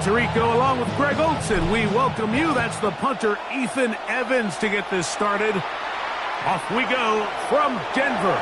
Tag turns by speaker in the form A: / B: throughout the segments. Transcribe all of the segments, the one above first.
A: Tirico along with Greg Olson. We welcome you. That's the punter, Ethan Evans, to get this started. Off we go from Denver.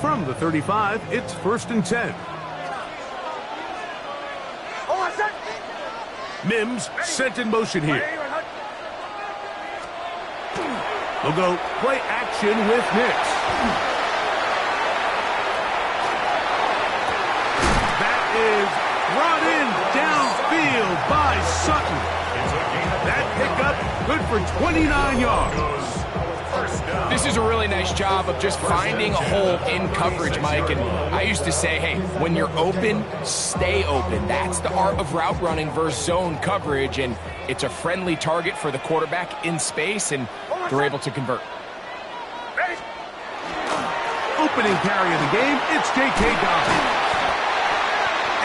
A: From the 35, it's 1st and 10. Mims sent in motion here. They'll go play action with Nix. That is brought in downfield by Sutton. That pickup good for 29 yards.
B: This is a really nice job of just finding a hole in coverage, Mike. And I used to say, hey, when you're open, stay open. That's the art of route running versus zone coverage. And it's a friendly target for the quarterback in space, and they're able to convert.
A: Opening carry of the game, it's J.K. Dobbins.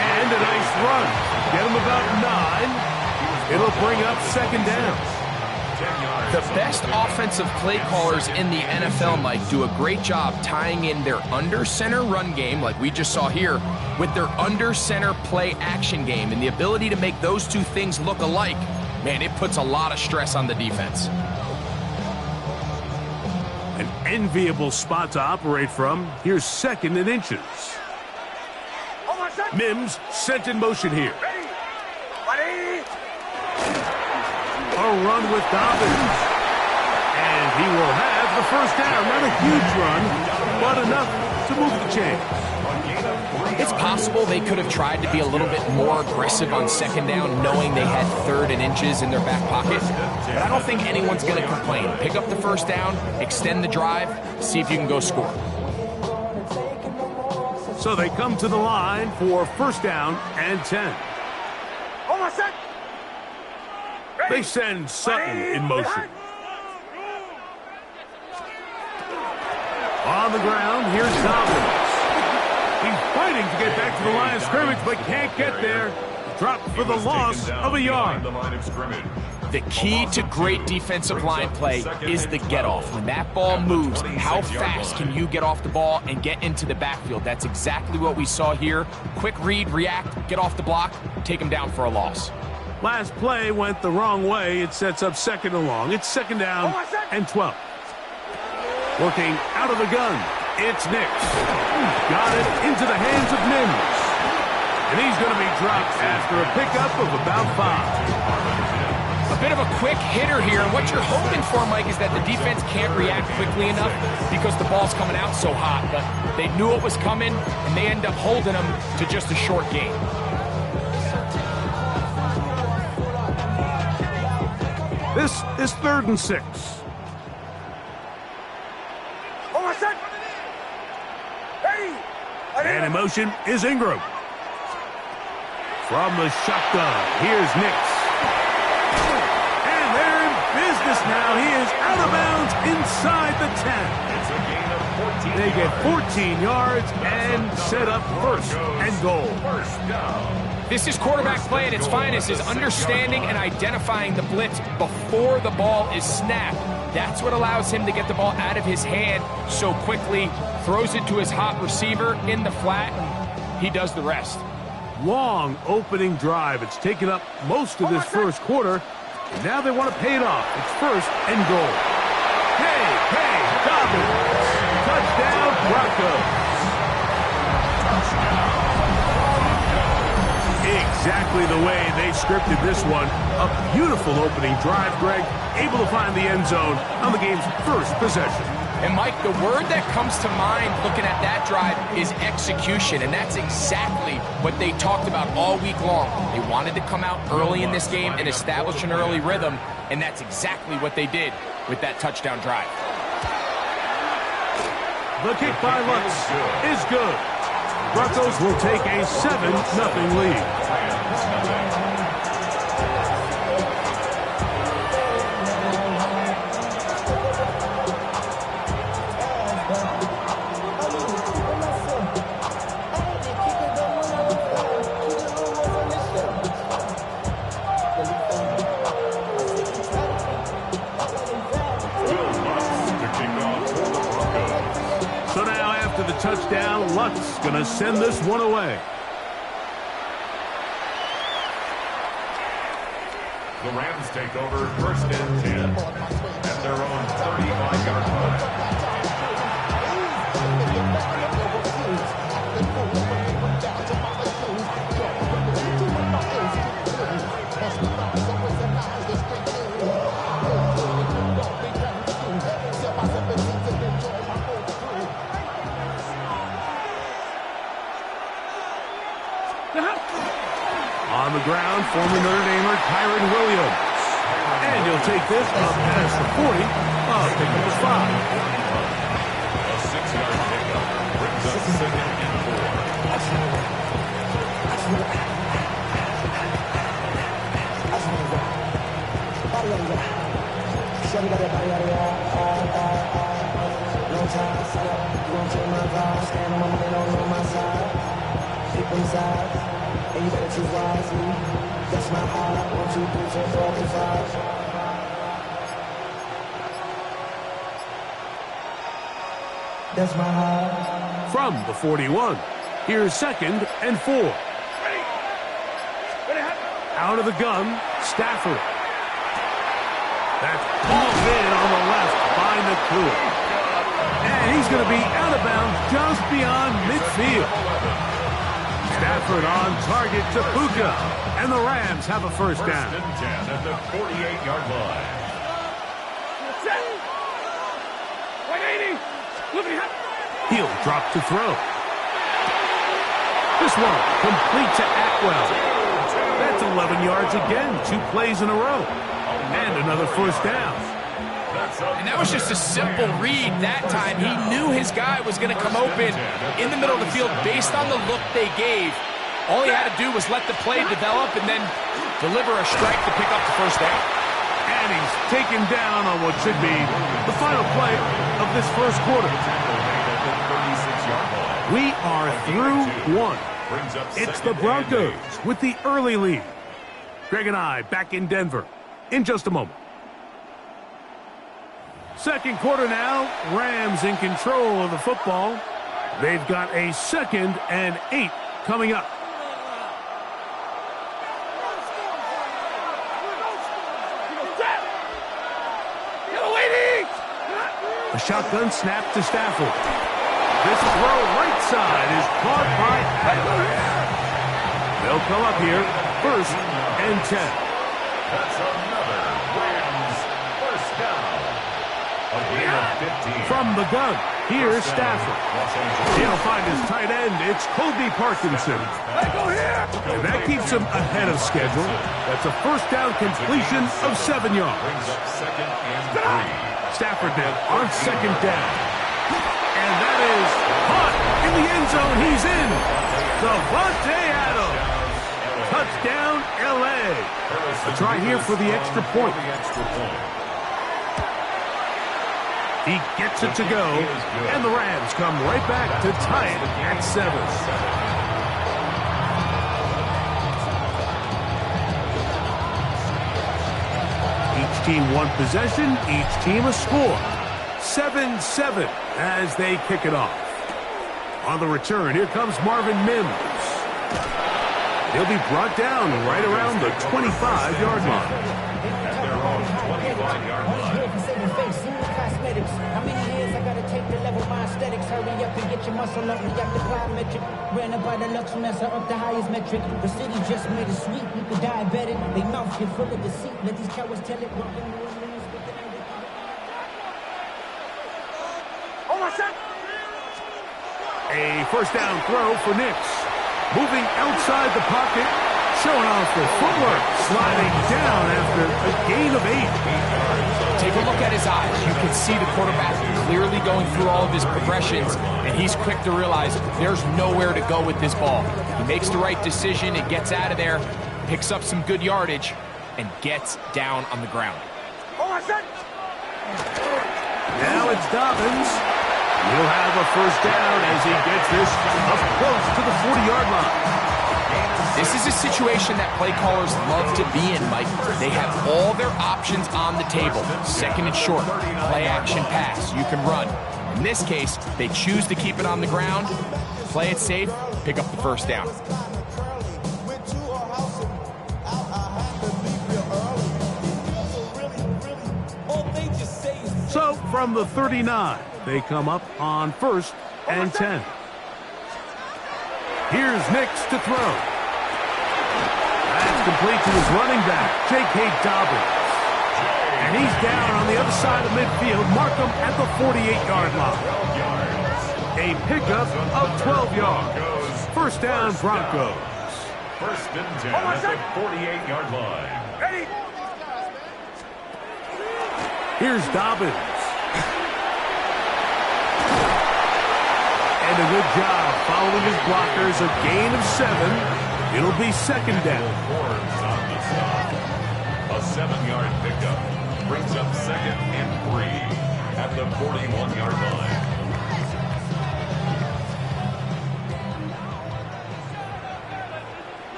A: And a nice run. Get him about 9. It'll bring up 2nd down.
B: The best offensive play callers in the NFL, Mike, do a great job tying in their under-center run game, like we just saw here, with their under-center play action game. And the ability to make those two things look alike, man, it puts a lot of stress on the defense.
A: An enviable spot to operate from. Here's 2nd and inches. Mims sent in motion here. A run with Dobbins. And he will have the 1st down. Not a huge run, but enough to move the chains.
B: It's possible they could have tried to be a little bit more aggressive on 2nd down, knowing they had 3rd and inches in their back pocket. But I don't think anyone's going to complain. Pick up the 1st down, extend the drive, see if you can go score.
A: So they come to the line for 1st down and 10. They send Sutton in motion. On the ground, here's Dobbins. He's fighting to get back to the line of scrimmage, but can't get there. Dropped for the loss of a yard.
B: The key to great defensive line play is the get-off. When that ball moves, how fast can you get off the ball and get into the backfield? That's exactly what we saw here. Quick read, react, get off the block, take him down for a loss.
A: Last play went the wrong way. It sets up 2nd and long. It's 2nd down and 12. Working out of the gun, it's Nix. Got it into the hands of Mims. And he's going to be dropped after a pickup of about 5.
B: A bit of a quick hitter here. What you're hoping for, Mike, is that the defense can't react quickly enough because the ball's coming out so hot. But they knew it was coming, and they end up holding them to just a short gain.
A: This is 3rd and 6. And in motion is Ingram. From the shotgun, here's Nix. And they're in business now. He is out of bounds inside the 10. They get 14 yards and set up 1st and goal.
B: This is quarterback play at its finest, is understanding and identifying the blitz before the ball is snapped. That's what allows him to get the ball out of his hand so quickly, throws it to his hot receiver in the flat, and he does the rest.
A: Long opening drive. It's taken up most of this 1st quarter. And now they want to pay it off. It's 1st and goal. Hey, Dobbins. Touchdown, Broncos. Exactly the way they scripted this one. A beautiful opening drive, Greg. Able to find the end zone on the game's 1st possession.
B: And, Mike, the word that comes to mind looking at that drive is execution, and that's exactly what they talked about all week long. They wanted to come out early in this game and establish an early rhythm, and that's exactly what they did with that touchdown drive.
A: The kick by Lutz is good. Broncos will take a 7-0 lead. Touchdown, Lutz gonna send this one away.
C: The Rams take over 1st and 10 at their own 35-yard line.
A: On the ground, former Notre Damer Kyren Williams. And he'll take this up past the 40. Pickup is 5.
C: A 6-yard pickup brings up 2nd and
D: 4. And you better choose wisely. That's my heart. 1, 2, 3, 4, 5. That's my heart.
A: From the 41, here's 2nd and 4. Out of the gun, Stafford. That's pulled in on the left by Nakua. And he's going to be out of bounds just beyond midfield. Stafford on target to Puka, and the Rams have a 1st down.
C: 1st and 10 at the 48-yard line.
A: He'll drop to throw. This one complete to Atwell. That's 11 yards again, 2 plays in a row. And another 1st down.
B: And that was just a simple read that time. He knew his guy was going to come open in the middle of the field based on the look they gave. All he had to do was let the play develop and then deliver a strike to pick up the 1st down.
A: And he's taken down on what should be the final play of this 1st quarter. We are through 1. It's the Broncos with the early lead. Greg and I back in Denver. in just a moment. Second quarter now. Rams in control of the football. They've got a 2nd and 8 coming up. A shotgun snap to Stafford. This throw right side is caught by Adams. They'll come up here, 1st and 10.
C: That's another Rams first down. A gain of 15.
A: From the gun, here's Stafford. He'll find his tight end. It's Colby Parkinson. And that keeps him ahead of schedule. That's a first down completion of 7 yards.
C: Brings up 2nd and 3.
A: Stafford now on 2nd down. And that is caught in the end zone. He's in. Davante Adams. Touchdown, L.A. A try here for the extra point. He gets it to go, and the Rams come right back to tie it at 7. Each team one possession, each team a score. 7-7 as they kick it off. On the return, here comes Marvin Mims. He'll be brought down right around the 25-yard line.
C: At their own 25-yard line.
D: How many years I gotta take to level my aesthetics? Hurry up and get your muscle up, react to plyometric. Ran up by the Lux Master up the highest metric. The city just made it sweet, you could diabetic. They mouth get full of deceit, let these cowards tell it.
A: A first down throw for Nix. Moving outside the pocket, showing off the footwork, sliding down after a gain of 8.
B: Take a look at his eyes. You can see the quarterback clearly going through all of his progressions, and he's quick to realize there's nowhere to go with this ball. He makes the right decision and gets out of there, picks up some good yardage, and gets down on the ground.
A: Now it's Dobbins. He'll have a first down as he gets this up close to the 40-yard line.
B: This is a situation that play callers love to be in, Mike. They have all their options on the table. 2nd and short, play action pass, you can run. In this case, they choose to keep it on the ground, play it safe, pick up the first down.
A: So from the 39, they come up on 1st and 10. Here's Nix to throw. That's complete to his running back, J.K. Dobbins. And he's down on the other side of midfield. Mark him at the 48-yard line. A pickup of 12 yards. First down, Broncos.
C: 1st and 10 at the 48-yard line.
A: Here's Dobbins. And a good job following his blockers. A gain of 7. It'll be 2nd down.
C: On the stop. A 7-yard pickup brings up 2nd and 3 at the 41-yard line.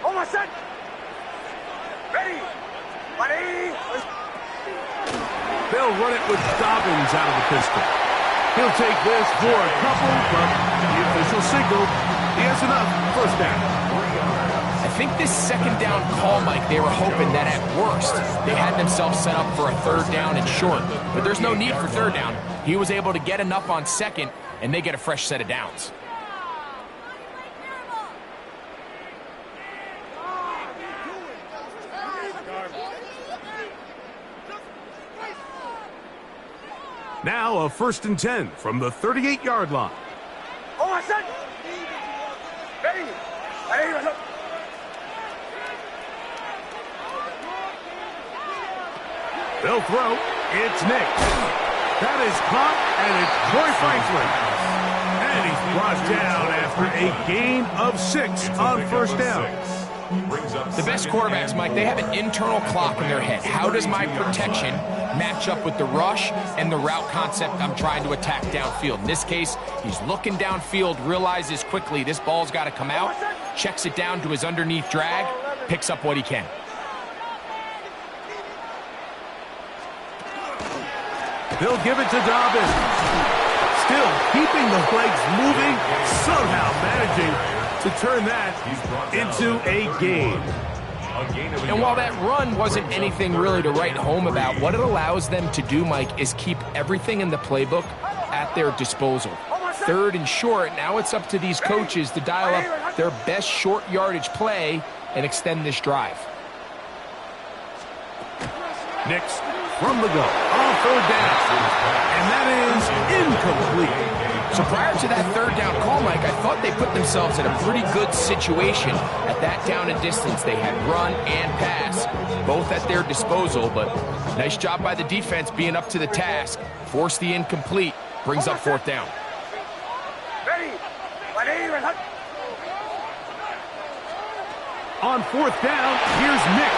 E: Almost set. Ready.
A: They'll run it with Dobbins out of the pistol. He'll take this for a couple, but the official signaled he has enough. First down.
B: I think this 2nd down call, Mike, they were hoping that at worst they had themselves set up for a 3rd down and short. But there's no need for 3rd down. He was able to get enough on 2nd, and they get a fresh set of downs.
A: Now a 1st and 10 from the 38-yard line.
E: Almost set. Ready.
A: They'll throw. It's Nix. That is caught, and it's Troy Franklin. And he's brought down after a gain of 6 on first down.
B: The best quarterbacks, Mike, they have an internal clock in their head. How does my protection match up with the rush and the route concept I'm trying to attack downfield? In this case, he's looking downfield, realizes quickly this ball's got to come out, checks it down to his underneath drag, picks up what he can.
A: They'll give it to Dobbins. Still keeping the legs moving, somehow managing to turn that into a gain.
B: And while that run wasn't anything really to write home about, what it allows them to do, Mike, is keep everything in the playbook at their disposal. 3rd and short, now it's up to these coaches to dial up their best short yardage play and extend this drive.
A: Nix from the go on 3rd down. And that is incomplete.
B: So prior to that 3rd down call, Mike, I thought they put themselves in a pretty good situation at that down and distance. They had run and pass, both at their disposal, but nice job by the defense being up to the task. Force the incomplete, brings up 4th down.
A: On 4th down, here's Nix.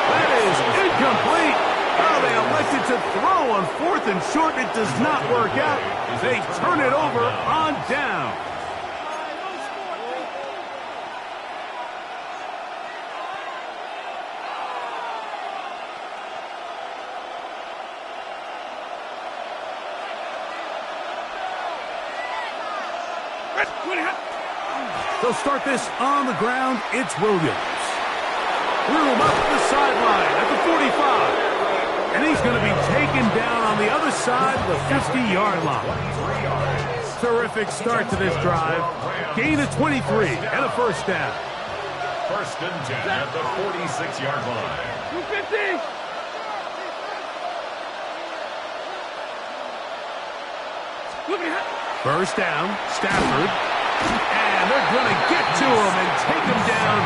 A: That is incomplete. Oh, they elected to throw on 4th and short. It does not work out. They turn it over on down. They'll start this on the ground. It's Williams. Room up the sideline at the 45. And he's going to be taken down on the other side of the 50-yard line. Terrific start to this drive. Gain of 23 and a 1st down.
C: 1st and 10 at the 46-yard line.
E: 250.
A: First down, Stafford. And they're going to get to him and take him down,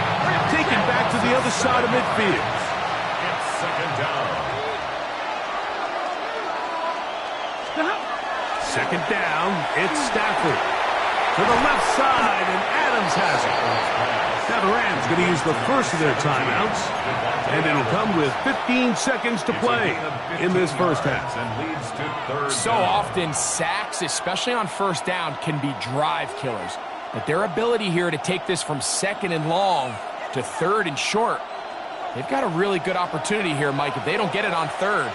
A: take him back to the other side of midfield.
C: It's 2nd down.
A: 2nd down, it's Stafford. To the left side, and Adams has it. Now the Rams going to use the first of their timeouts, and it'll come with 15 seconds to play in this first half.
B: So often, sacks, especially on 1st down, can be drive killers. But their ability here to take this from 2nd and long to 3rd and short, they've got a really good opportunity here, Mike. If they don't get it on 3rd,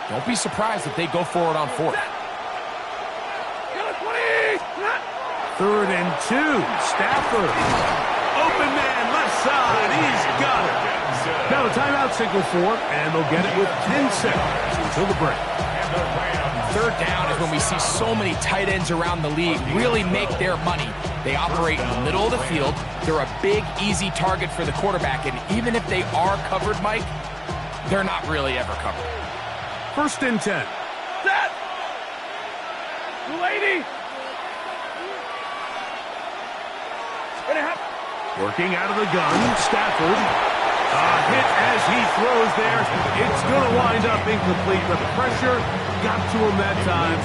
B: don't be surprised if they go for it on 4th.
A: 3rd and 2, Stafford. Open man, left side, he's got it. Now the timeout signal for, and they'll get it with 10 seconds until the break.
B: 3rd down is when we see so many tight ends around the league really make their money. They operate in the middle of the field. They're a big, easy target for the quarterback, and even if they are covered, Mike, they're not really ever covered.
A: 1st and 10.
E: Set. 280.
A: Working out of the gun, Stafford. A hit as he throws there. It's going to wind up incomplete. The pressure got to him that time,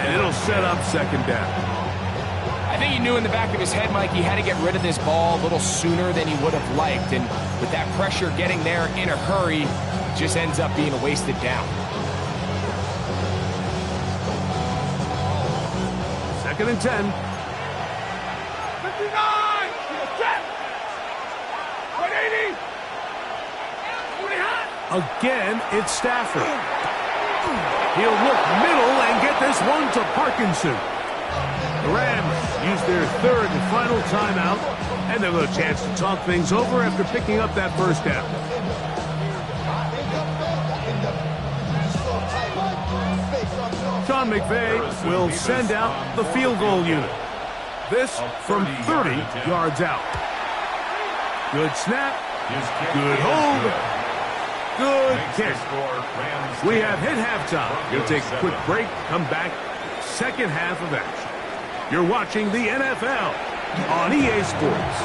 A: and it'll set up 2nd down.
B: I think he knew in the back of his head, Mike, he had to get rid of this ball a little sooner than he would have liked. And with that pressure getting there in a hurry, it just ends up being a wasted down.
A: 2nd and 10.
E: 59. Set. 180.
A: Again, it's Stafford. He'll look middle and get this one to Parkinson. The Rams use their 3rd and final timeout, and they'll have a chance to talk things over after picking up that 1st down. Sean McVay will send out the field goal unit. This from 30 yards out. Good snap. Good hold. Good kick. We have hit halftime. We'll take a quick break, come back, 2nd half of action. You're watching the NFL on EA Sports.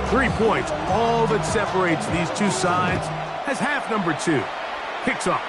A: 3 points, all that separates these two sides, as half number 2 kicks off.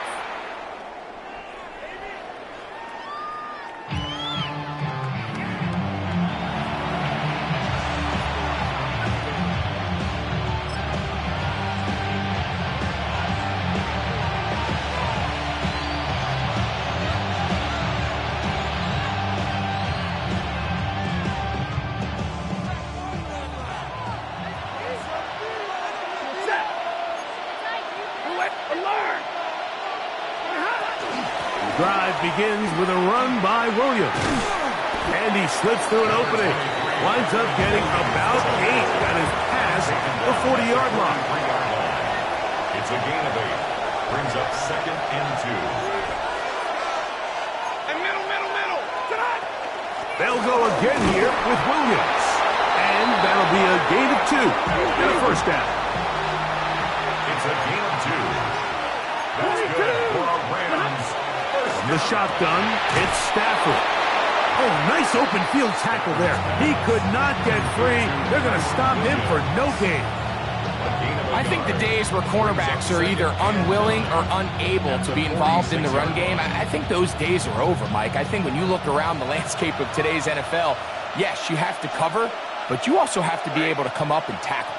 A: drive begins with a run by Williams. And he slips through an opening. Winds up getting about 8. That is past the 40-yard line.
C: It's a gain of 8. Brings up 2nd and 2.
E: And middle. Tonight.
A: They'll go again here with Williams. And that'll be a gain of 2 and a first down.
C: It's a gain of 2. That's good for a Rams.
A: From the shotgun, it's Stafford. Oh, nice open field tackle there. He could not get free. They're going to stop him for no gain.
B: I think the days where cornerbacks are either unwilling or unable to be involved in the run game, I think those days are over, Mike. I think when you look around the landscape of today's NFL, yes, you have to cover, but you also have to be able to come up and tackle.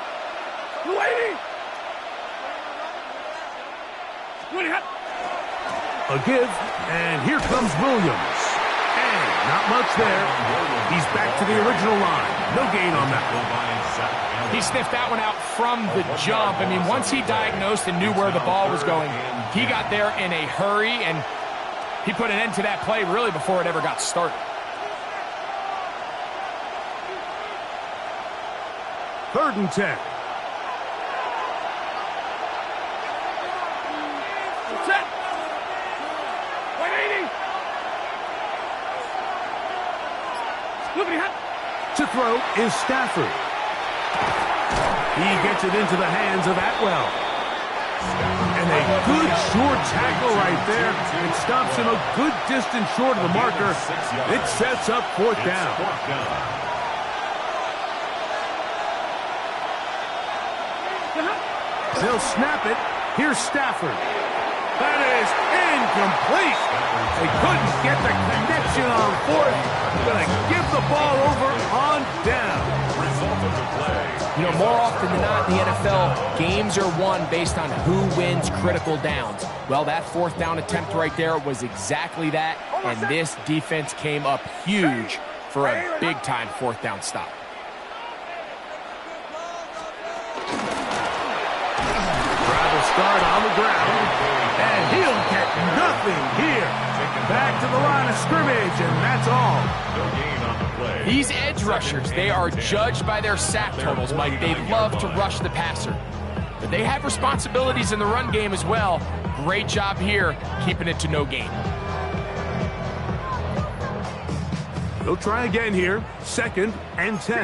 A: A give, and here comes Williams. And not much there. He's back to the original line. No gain on that one.
B: He sniffed that one out from the jump. I mean, once he diagnosed and knew where the ball was going, he got there in a hurry, and he put an end to that play really before it ever got started.
A: Third and 10. To throw is Stafford. He gets it into the hands of Atwell. And a good short tackle right there. It stops him a good distance short of the marker. It sets up fourth down. They'll snap it. Here's Stafford. That is incomplete. They couldn't get the connection on fourth. Going to give the ball over on down.
C: Result of the play.
B: You know, more often than not in the NFL, games are won based on who wins critical downs. Well, that fourth down attempt right there was exactly that, and this defense came up huge for a big-time fourth down stop.
A: Travel start on the ground, and he'll get nothing here. Back to the line of scrimmage, and that's all.
C: No gain on the play.
B: These edge rushers, they are judged by their sack totals, Mike. They love to rush the passer. But they have responsibilities in the run game as well. Great job here, keeping it to no gain.
A: They'll try again here. 2nd and 10.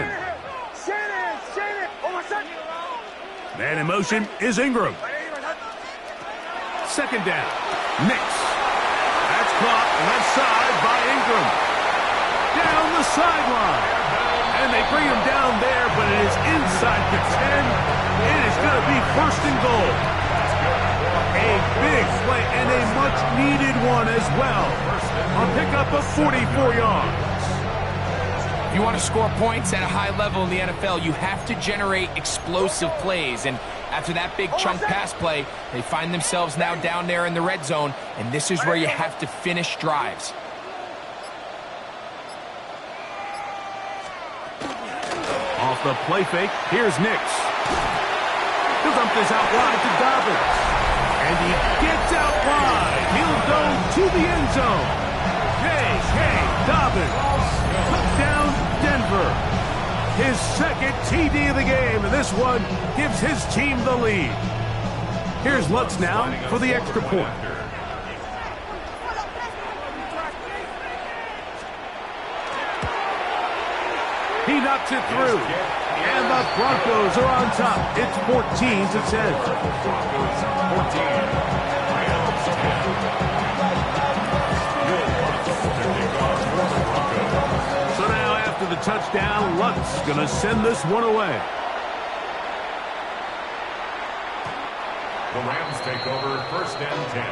A: Man in motion is Ingram. 2nd down. Nix. That's caught left side by Ingram. Down the sideline. And they bring him down there, but it is inside the 10. It is going to be 1st and goal. A big play and a much-needed one as well. A pickup of 44 yards.
B: If you want to score points at a high level in the NFL, you have to generate explosive plays. And after that big chunk pass play, they find themselves now down there in the red zone, and this is where you have to finish drives.
A: Off the play fake, here's Nix. He'll dump this out wide to Dobbins. And he gets out wide. He'll go to the end zone. J.K. Dobbins. Touchdown, Denver. His 2nd TD of the game, and this one gives his team the lead. Here's Lutz now for the extra point. He knocks it through. And the Broncos are on top. It's 14-10.
C: 14.
A: So now after the touchdown, Lutz going to send this one away.
C: The Rams take over 1st and 10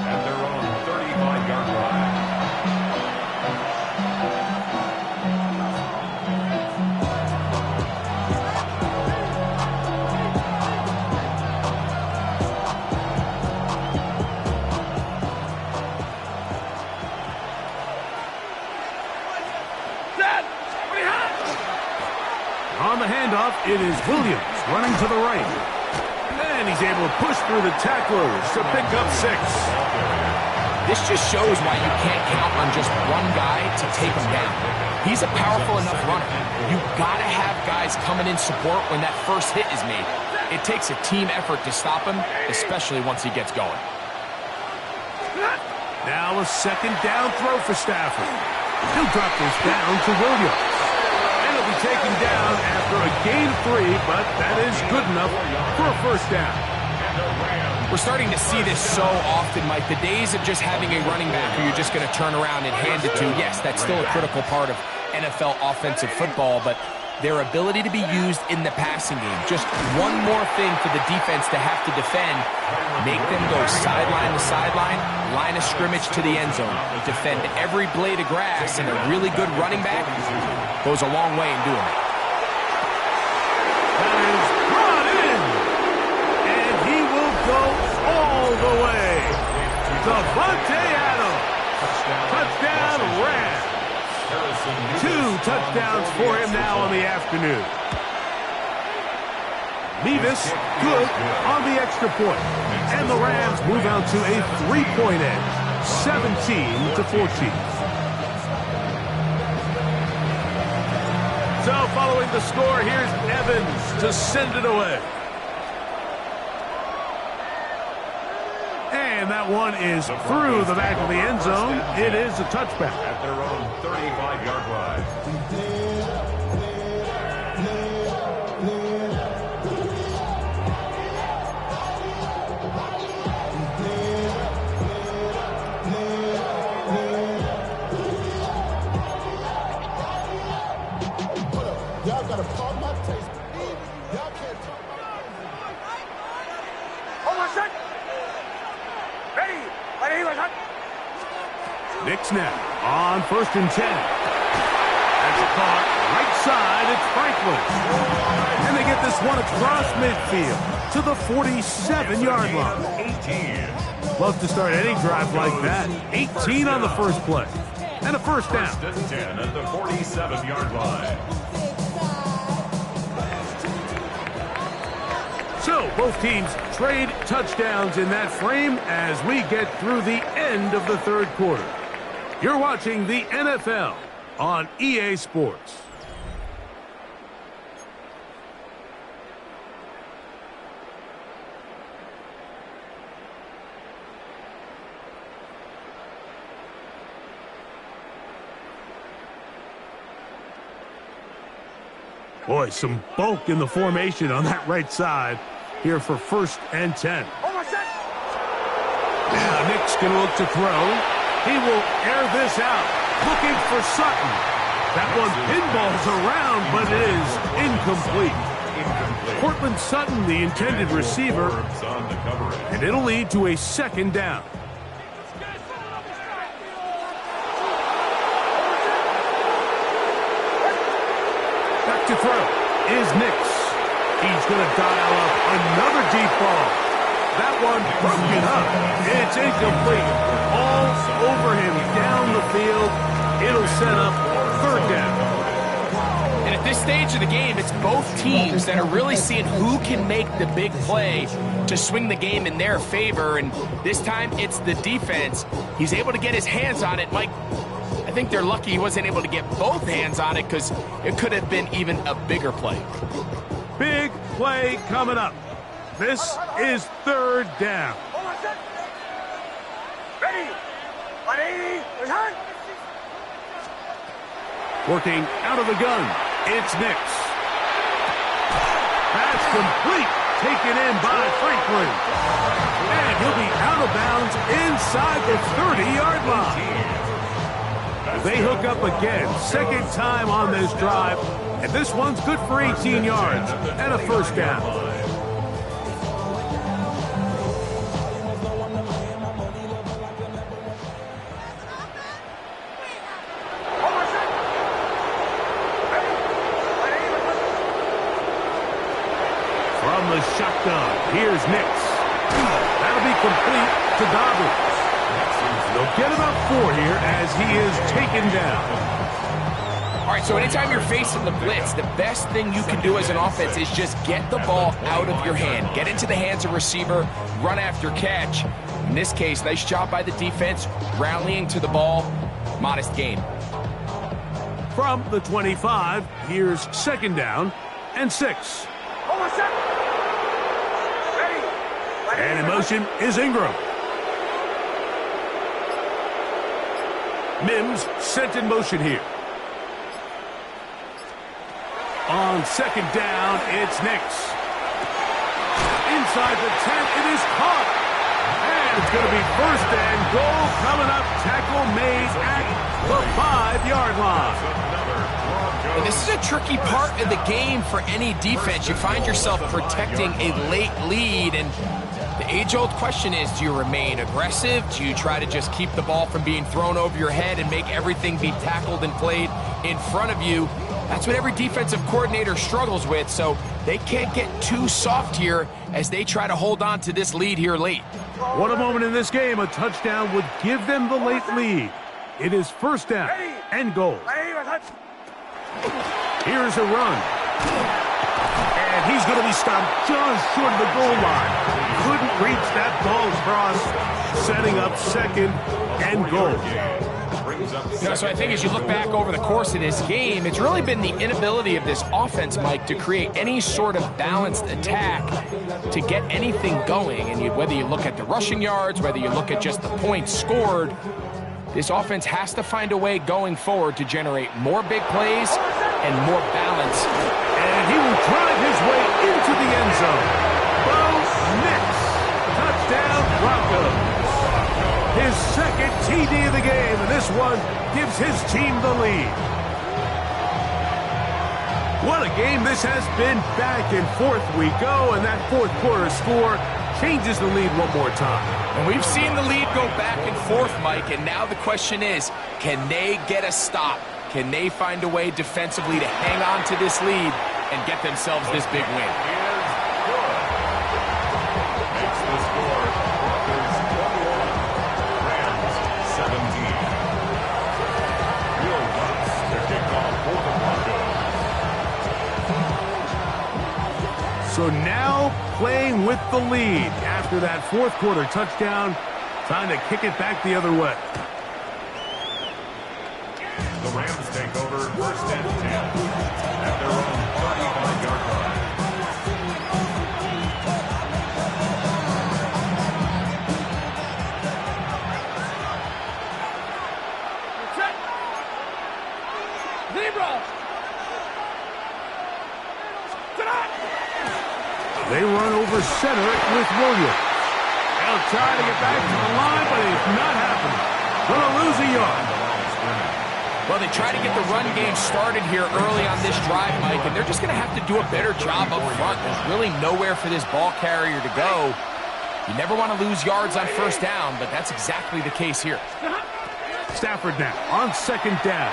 C: at their own 35-yard line.
A: On the handoff, it is Williams running to the right. And he's able to push through the tacklers to pick up 6.
B: This just shows why you can't count on just one guy to take him down. He's a powerful enough runner. You gotta have guys coming in support when that first hit is made. It takes a team effort to stop him, especially once he gets going.
A: Now a second down throw for Stafford. He'll drop this down to Williams. And he'll be taken down after a gain of 3, but that is good enough for a first down.
B: We're starting to see this so often, Mike. The days of just having a running back who you're just going to turn around and hand it to, yes, that's still a critical part of NFL offensive football, but their ability to be used in the passing game. Just one more thing for the defense to have to defend. Make them go sideline to sideline, line of scrimmage to the end zone. Defend every blade of grass, and a really good running back goes a long way in doing it.
A: That is brought in, and he will go all the way. Davante Adams. Touchdown, Rams. 2 touchdowns for him now on the afternoon. Mevis good on the extra point. And the Rams move out to a 3-point edge, 17-14. So following the score, here's Evans to send it away. And that one is through the back of the end zone. It is a touchback.
C: At their own 35-yard line.
E: Y'all got to call my taste. Y'all can't talk about it. Hold on, set. Ready.
A: Nick snap on 1st and 10. That's a caught right side. It's Franklin. And they get this one across midfield to the 47-yard line. Love to start any drive like that. 18 on the first play. And a first down.
C: 10 at the 47-yard line.
A: So both teams trade touchdowns in that frame as we get through the end of the third quarter. You're watching the NFL on EA Sports. Boy, some bulk in the formation on that right side here for 1st and 10. Now Nick's going to look to throw. He will air this out, looking for Sutton. That one pinballs around, but it is incomplete. Cortland Sutton, the intended receiver, and it'll lead to a second down. Back to throw is Nix. He's going to dial up another deep ball. That one broken up. It's incomplete. All over him down the field. It'll set up 3rd down.
B: And at this stage of the game, it's both teams that are really seeing who can make the big play to swing the game in their favor. And this time, it's the defense. He's able to get his hands on it. Mike, I think they're lucky he wasn't able to get both hands on it because it could have been even a bigger play.
A: Big play coming up. This is 3rd down.
E: Ready. 180. Return.
A: Working out of the gun, it's Nix. That's complete. Taken in by Franklin. And he'll be out of bounds inside the 30-yard line. They hook up again. 2nd time on this drive. And this one's good for 18 yards and a first down. From the shotgun, here's Nix. That'll be complete to Dobbins. They'll get about 4 here as he is taken down.
B: All right, so anytime you're facing the blitz, the best thing you can do as an offense is just get the ball out of your hand. Get into the hands of receiver, run after catch. In this case, nice job by the defense, rallying to the ball. Modest gain.
A: From the 25, here's second down and 6. And in motion is Ingram. Mims sent in motion here. On second down, it's Nix. Inside the 10, it is caught. And it's going to be first and goal coming up. Tackle made at the 5-yard line.
B: And this is a tricky part of the game for any defense. You find yourself protecting a late lead, and the age-old question is, do you remain aggressive? Do you try to just keep the ball from being thrown over your head and make everything be tackled and played in front of you? That's what every defensive coordinator struggles with, so they can't get too soft here as they try to hold on to this lead here late.
A: What a moment in this game. A touchdown would give them the late lead. It is first down and goal. Here's a run. And he's going to be stopped just short of the goal line. Couldn't reach that ball across, setting up second and goal.
B: So I think as you look back over the course of this game, it's really been the inability of this offense, Mike, to create any sort of balanced attack to get anything going. And whether you look at the rushing yards, whether you look at just the points scored, this offense has to find a way going forward to generate more big plays and more balance.
A: And he will drive his way into the end zone. Bo Nix. Touchdown, Broncos. His second TD of the game, and this one gives his team the lead. What a game this has been. Back and forth we go, and that fourth quarter score changes the lead one more time.
B: And we've seen the lead go back and forth, Mike, and now the question is, can they get a stop? Can they find a way defensively to hang on to this lead and get themselves this big win?
C: Makes the score Broncos 21, Rams 17. Will Lutz to kick off for the Broncos.
A: So now playing with the lead after that fourth quarter touchdown, time to kick it back the other way.
C: The Rams take over first and 10 at their own 35-yard line.
A: They run over center with Williams. They'll try to get back to the line, but it's not happening. Gonna lose a yard.
B: Well, they try to get the run game started here early on this drive, Mike, and they're just going to have to do a better job up front. There's really nowhere for this ball carrier to go. You never want to lose yards on first down, but that's exactly the case here.
A: Stafford now on second down.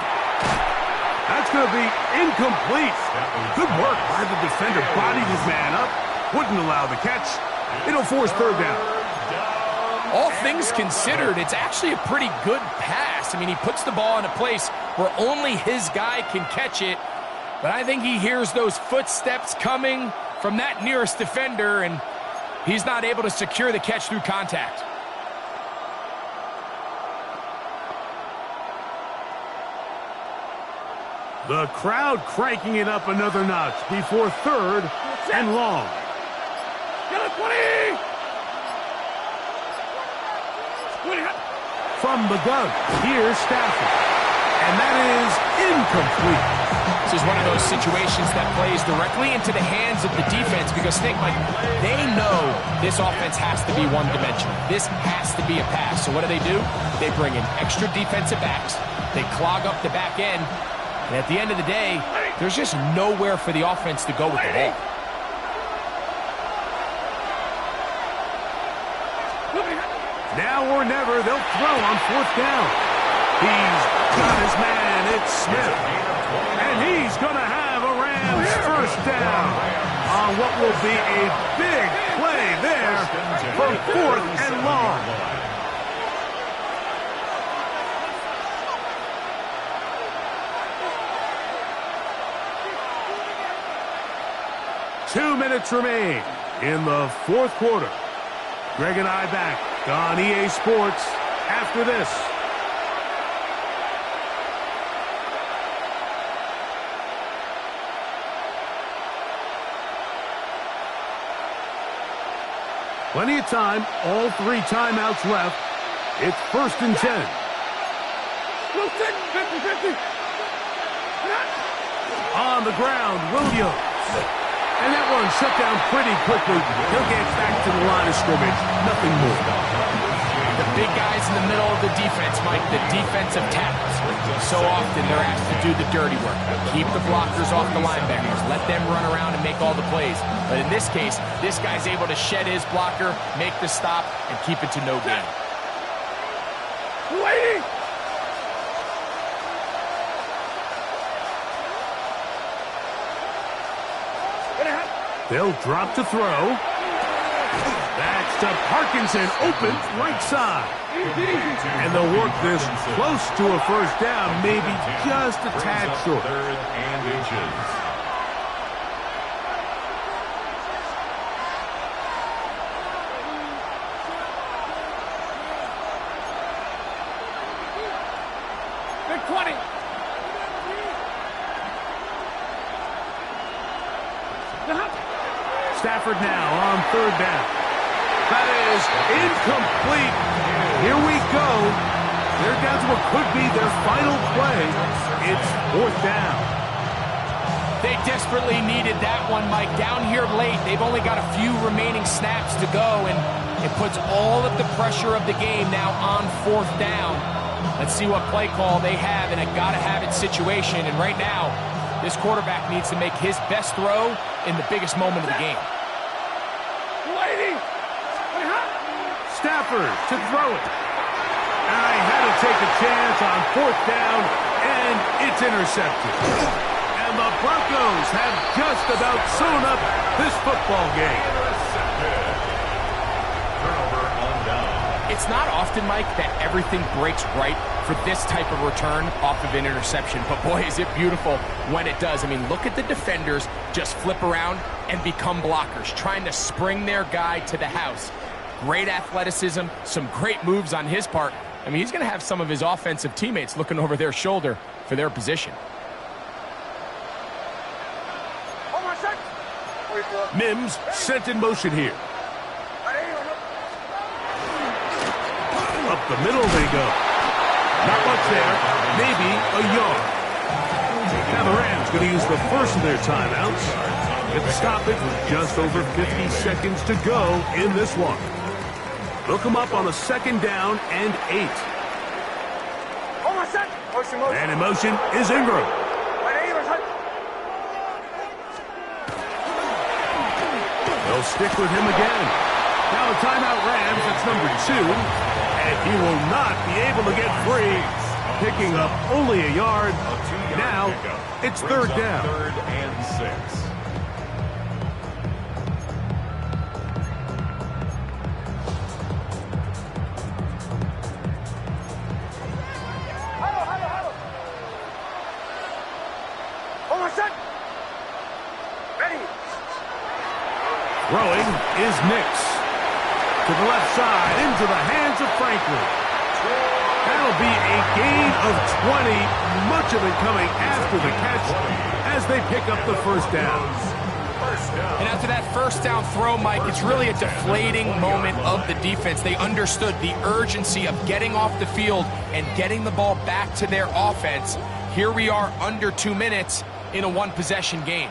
A: That's going to be incomplete. Good work by the defender. Bodied his man up. Wouldn't allow the catch. It'll force third down.
B: All things considered, it's actually a pretty good pass. I mean, he puts the ball in a place where only his guy can catch it. But I think he hears those footsteps coming from that nearest defender, and he's not able to secure the catch through contact.
A: The crowd cranking it up another notch before third and long.
B: Get it, 20!
A: From the gun, here's Stafford. And that is incomplete.
B: This is one of those situations that plays directly into the hands of the defense because, think, Mike, they know this offense has to be one-dimensional. This has to be a pass. So what do? They bring in extra defensive backs. They clog up the back end. And at the end of the day, there's just nowhere for the offense to go with the ball.
A: Now or never, they'll throw on fourth down. He's got his man, it's Smith. And he's going to have a Rams first down on what will be a big play there for fourth and long. Two minutes remain in the fourth quarter. Greg and I back on EA Sports after this. Plenty of time, all 3 timeouts left. It's 1st and 10. On the ground, Williams. And that one shut down pretty quickly. He'll get back to the line of scrimmage. Nothing more.
B: The big guys in the middle of the defense, Mike, the defensive tackles. So often they're asked to do the dirty work. Keep the blockers off the linebackers. Let them run around and make all the plays. But in this case, this guy's able to shed his blocker, make the stop, and keep it to no gain.
A: Waiting! They'll drop to throw. That's to Parkinson, open right side. And they'll work this close to a 1st down, maybe just a tad short.
C: 3rd and inches.
A: Big 20. Stafford now on 3rd down. That is incomplete. Here we go. They're down to what could be their final play. It's 4th down.
B: They desperately needed that one, Mike. Down here late, they've only got a few remaining snaps to go, and it puts all of the pressure of the game now on 4th down. Let's see what play call they have in a gotta-have-it situation, and right now, this quarterback needs to make his best throw in the biggest moment of the game.
A: Stafford to throw it. And I had to take a chance on 4th down, and it's intercepted. And the Broncos have just about sewn up this football game.
C: Turnover on down.
B: It's not often, Mike, that everything breaks right for this type of return off of an interception. But boy, is it beautiful when it does. I mean, look at the defenders just flip around and become blockers, trying to spring their guy to the house. Great athleticism, some great moves on his part. I mean, he's going to have some of his offensive teammates looking over their shoulder for their position.
A: Mims sent in motion here. Up the middle they go. Not much there. Maybe a yard. Now the Rams going to use the first of their timeouts. Get the stoppage with just over 50 seconds to go in this one. They'll come up on a 2nd down and 8. And in motion is Ingram. They'll stick with him again. Now a timeout Rams, that's number 2. And he will not be able to get free. Picking up only a yard. Now it's 3rd down.
C: 3rd and 6.
A: Throwing is Nix. To the left side, into the hands of Franklin. That'll be a gain of 20. Much of it coming after the catch as they pick up the 1st down.
B: And after that 1st down throw, Mike, it's really a deflating moment of the defense. They understood the urgency of getting off the field and getting the ball back to their offense. Here we are under 2 minutes in a 1-possession game.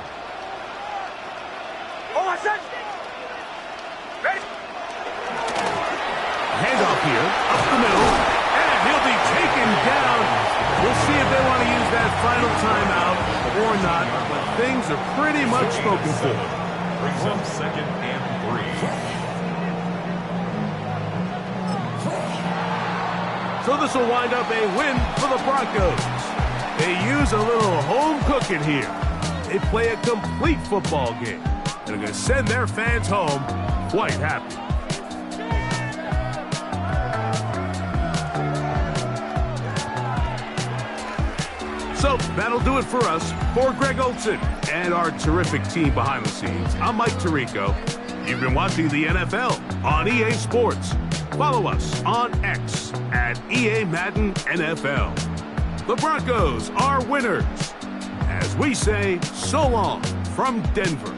A: Handoff here, up the middle, and he'll be taken down. We'll see if they want to use that final timeout or not, but things are pretty much spoken for.
C: Brings up 2nd and 3.
A: So this will wind up a win for the Broncos. They use a little home cooking here. They play a complete football game, and are going to send their fans home quite happy. So that'll do it for us. For Greg Olsen and our terrific team behind the scenes, I'm Mike Tirico. You've been watching the NFL on EA Sports. Follow us on X at EA Madden NFL. The Broncos are winners. As we say, so long from Denver.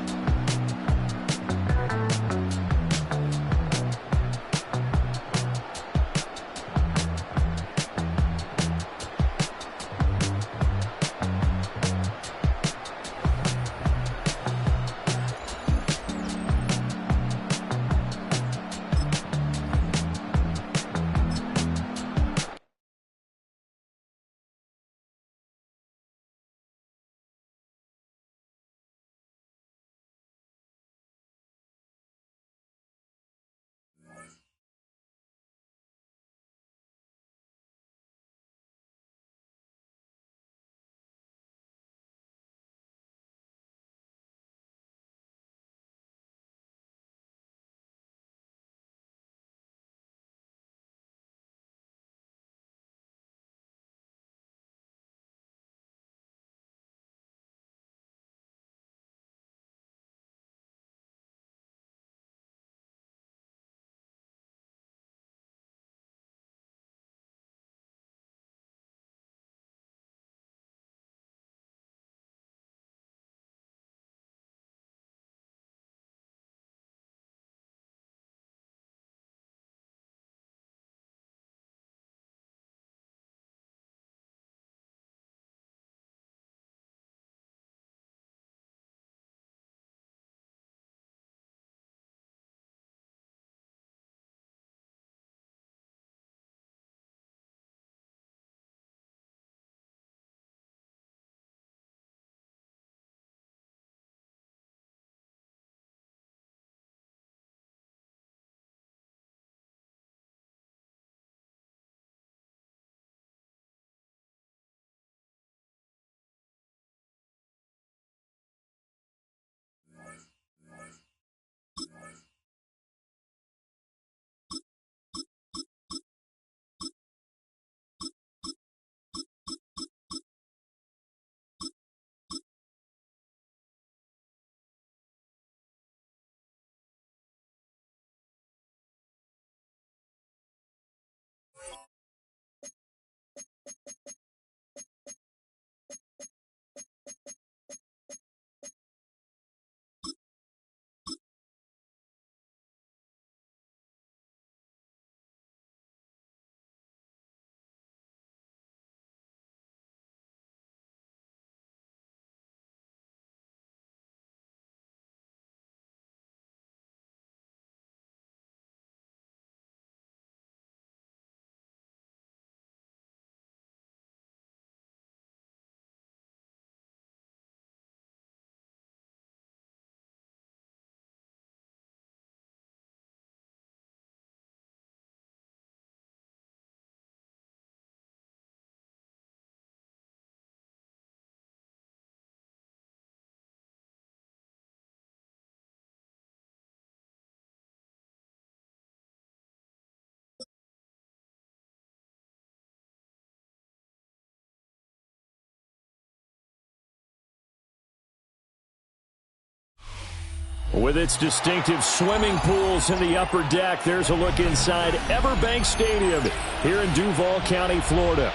F: With its distinctive swimming pools in the upper deck, there's a look inside Everbank Stadium here in Duval County, Florida.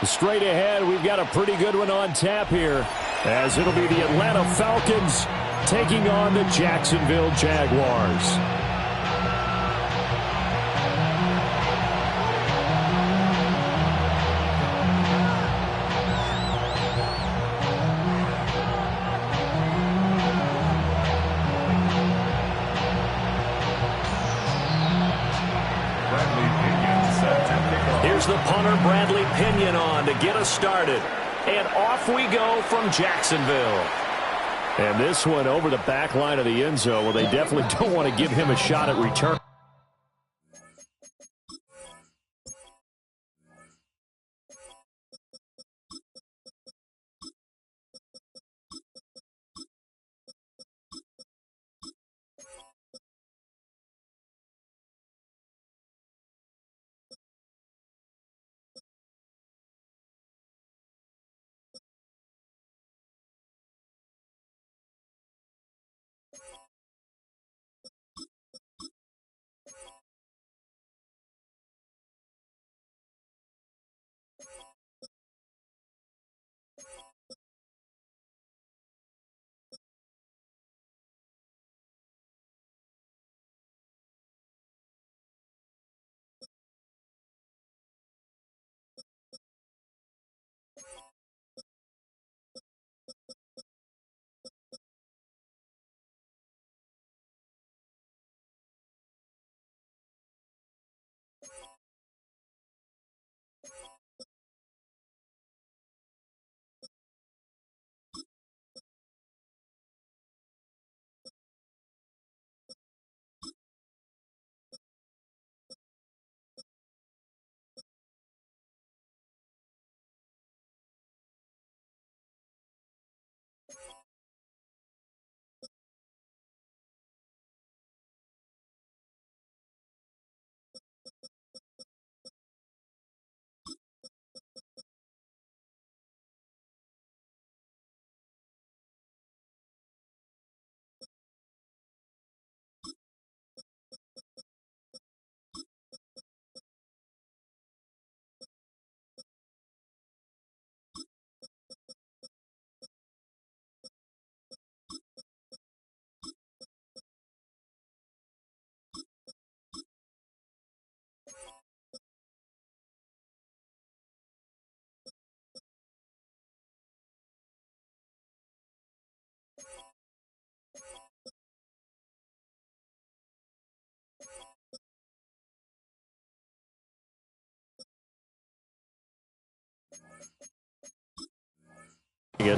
F: Straight ahead, we've got a pretty good one on tap here, as it'll be the Atlanta Falcons taking on the Jacksonville Jaguars. Here's the punter, Bradley Pinion, on to get us started. And off we go from Jacksonville. And this one over the back line of the end zone. Well, they definitely don't want to give him a shot at return.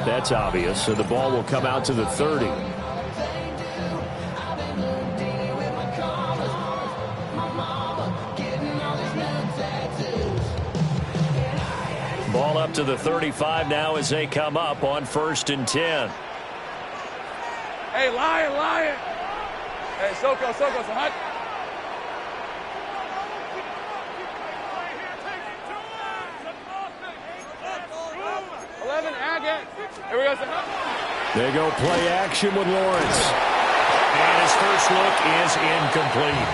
F: That's obvious, so the ball will come out to the 30. Ball up to the 35 now as they come up on 1st and 10.
G: Hey, Lion. Hey, Soko, so hot. 11, Agate. Here we go,
F: They go play action with Lawrence. And his first look is incomplete.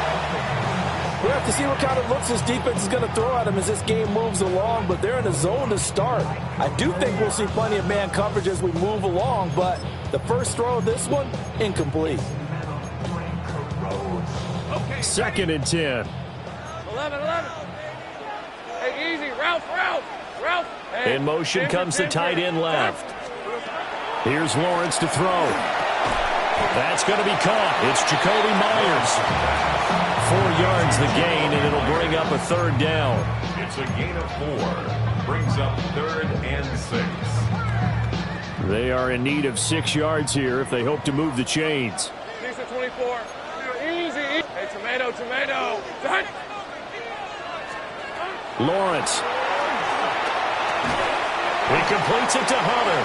H: We have to see what kind of looks this defense is going to throw at him as this game moves along, but they're in a zone to start. I do think we'll see plenty of man coverage as we move along, but the first throw of this one, incomplete.
F: 2nd and 10.
G: 11. Hey, easy. Ralph. Hey,
F: in motion comes the tight end left. Here's Lawrence to throw. That's going to be caught. It's Jacoby Myers. 4 yards the gain, and it'll bring up a 3rd down.
C: It's a gain of 4. Brings up 3rd and 6.
F: They are in need of 6 yards here if they hope to move the chains.
G: 6 of 24. Easy. Hey, tomato.
F: Lawrence. He completes it to Hunter.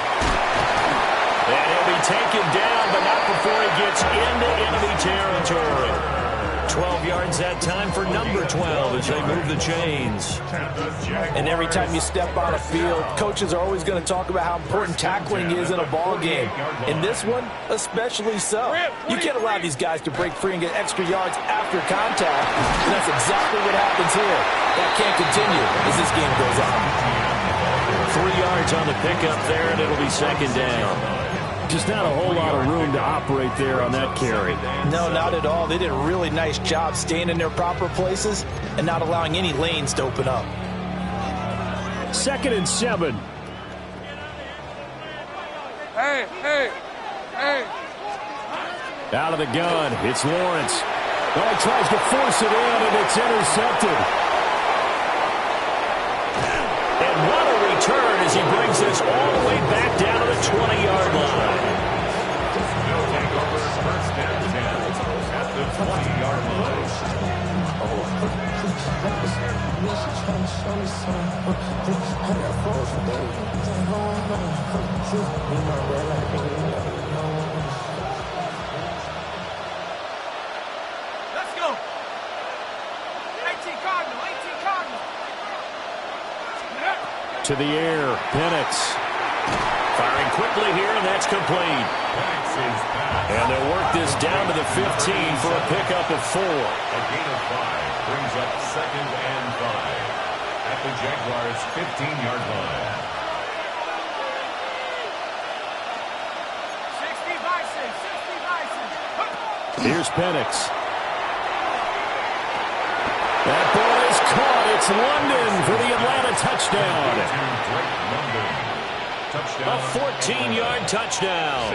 F: And he'll be taken down, but not before he gets into enemy territory. 12 yards that time for number 12 as they move the chains.
H: And every time you step on a field, coaches are always going to talk about how important tackling is in a ball game. In this one, especially so. You can't allow these guys to break free and get extra yards after contact. And that's exactly what happens here. That can't continue as this game goes on.
F: 3 yards on the pickup there, and it'll be 2nd down. Just not a whole lot of room to operate there on that carry.
H: No, not at all. They did a really nice job staying in their proper places and not allowing any lanes to open up.
F: 2nd and 7.
G: Hey.
F: Out of the gun, it's Lawrence. Well, he tries to force it in, and it's intercepted. And what a return as he brings this all the way back down to the 20-yard line.
C: They'll take over 1st and 10 at the 20-yard line.
G: Let's go. 18 Cardinal.
F: To the air, Penix. Firing quickly here, and that's complete. And they'll work this down to the 15 for a pickup of 4.
C: A gain of 5 brings up 2nd and 5 at the Jaguars' 15-yard line.
G: 60 Bison.
F: Here's Penix. That ball is caught. It's London for the Atlanta touchdown. A 14-yard touchdown.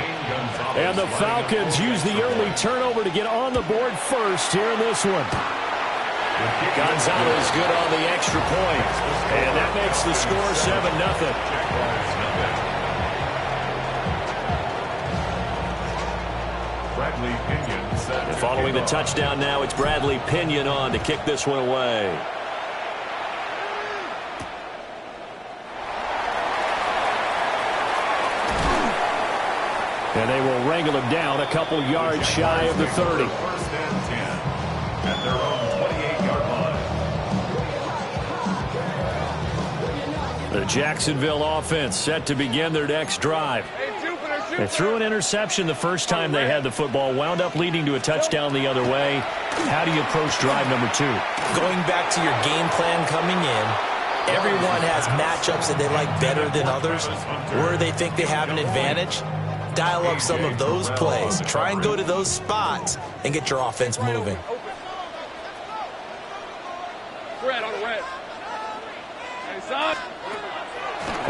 F: And the Falcons use the early turnover to get on the board first here in this one. Gonzalez good on the extra point. And that makes the score 7-0.
C: Bradley Pinion set
F: And following the touchdown now, it's Bradley Pinion on to kick this one away. And they will wrangle him down a couple yards shy of the 30.
C: 1st and 10 at their own 28-yard line.
F: The Jacksonville offense set to begin their next drive. They threw an interception the first time they had the football, wound up leading to a touchdown the other way. How do you approach drive number 2?
H: Going back to your game plan coming in, everyone has matchups that they like better than others, where they think they have an advantage. Dial up some of those plays. Try and go to those spots and get your offense moving.
G: Red on the red. Hey, son.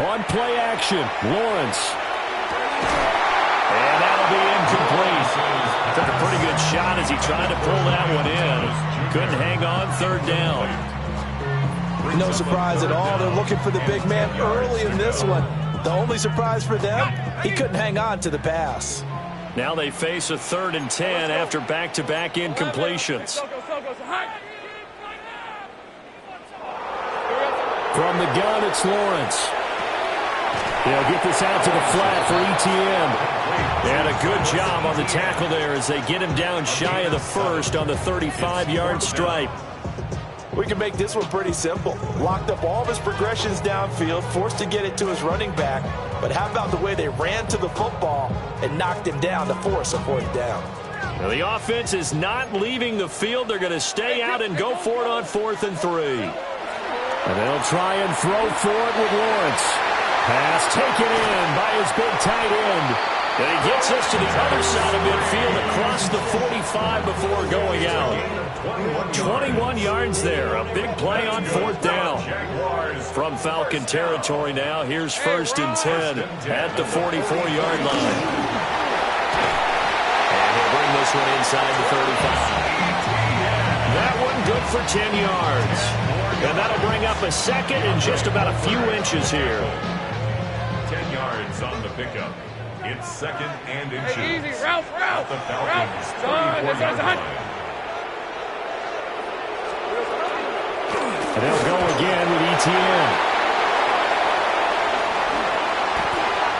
F: On play action, Lawrence. And that'll be incomplete. Took a pretty good shot as he tried to pull that one in. Couldn't hang on 3rd down.
H: No surprise at all. They're looking for the big man early in this one. The only surprise for them, he couldn't hang on to the pass.
F: Now they face a 3rd and 10 after back-to-back incompletions. From the gun, it's Lawrence. They'll get this out to the flat for ETN. And a good job on the tackle there as they get him down shy of the first on the 35-yard stripe.
H: We can make this one pretty simple. Locked up all of his progressions downfield, forced to get it to his running back. But how about the way they ran to the football and knocked him down to force a 4th down?
F: Now the offense is not leaving the field. They're going to stay out and go for it on 4th and 3. And they'll try and throw for it with Lawrence. Pass taken in by his big tight end. And he gets us to the other side of midfield across the 45 before going out. 21 yards there. A big play on 4th down. From Falcon territory now, here's 1st and 10 at the 44-yard line. And he'll bring this one inside the 35. That one good for 10 yards. And that'll bring up a 2nd and just about a few inches here.
C: 10 yards on the pickup. It's 2nd and inches.
G: Hey, easy, Ralph.
C: The Falcons, 34-yard line.
F: And they'll go again with ETN.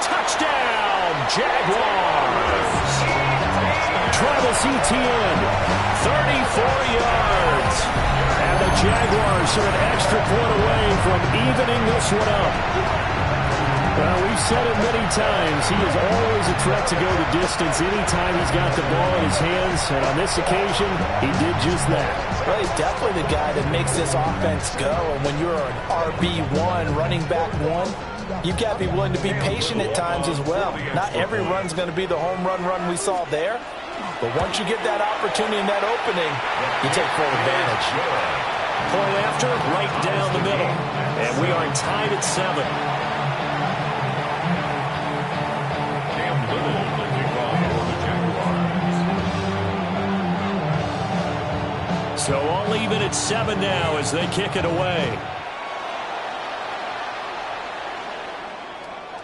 F: Touchdown, Jaguars. Travis Etienne, 34 yards. And the Jaguars are an extra point away from evening this one up. Well, we've said it many times. He is always a threat to go the distance anytime he's got the ball in his hands. And on this occasion, he did just that.
H: Well, he's definitely the guy that makes this offense go. And when you're an RB1, running back 1, you've got to be willing to be patient at times as well. Not every run's going to be the home run we saw there. But once you get that opportunity and that opening, you take full advantage.
F: Point after, right down the middle. And we are tied at 7. So all even at 7 now as they kick it away.